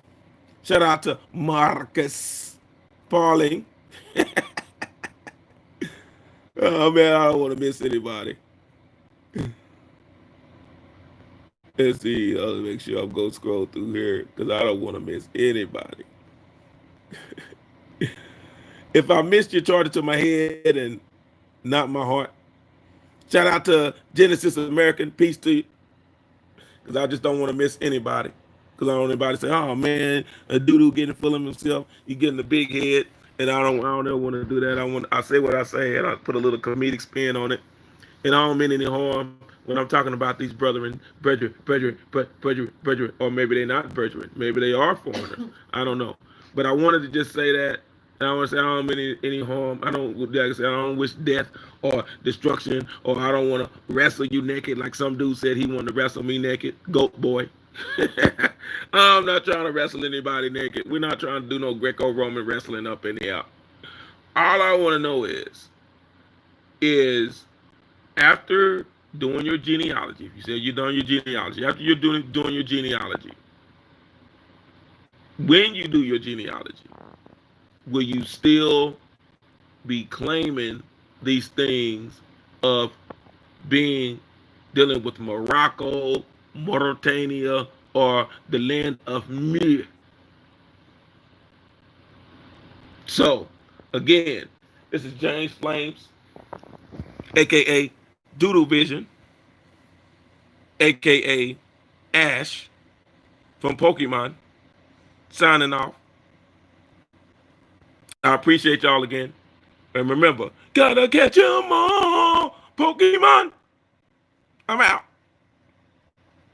Shout out to Marcus Pauling. Oh man, I don't want to miss anybody. Let's see. I'll make sure I'm going to scroll through here because I don't want to miss anybody. If I missed you, charge it to my head and not my heart. Shout out to Genesis American. Peace to you. Because I just don't want to miss anybody. Because I don't want anybody to say, oh man, a doo-doo getting full of himself. He getting a big head. And I don't ever want to do that. I say what I say and I put a little comedic spin on it. And I don't mean any harm when I'm talking about these brethren, or maybe they're not brethren. Maybe they are foreigners. I don't know. But I wanted to just say that. And I want to say I don't mean any harm. I don't, like I said, I don't wish death or destruction, or I don't want to wrestle you naked like some dude said he wanted to wrestle me naked. Goat boy. I'm not trying to wrestle anybody naked. We're not trying to do no Greco-Roman wrestling up in here. All I want to know is after doing your genealogy, if you said you're done your genealogy, after you're doing your genealogy, when you do your genealogy, will you still be claiming these things of dealing with Morocco, Mauritania, or the land of Mir? So, again, this is James Flames, aka Doodle Vision, aka Ash from Pokemon, signing off. I appreciate y'all again. And remember, gotta catch 'em all, Pokemon. I'm out.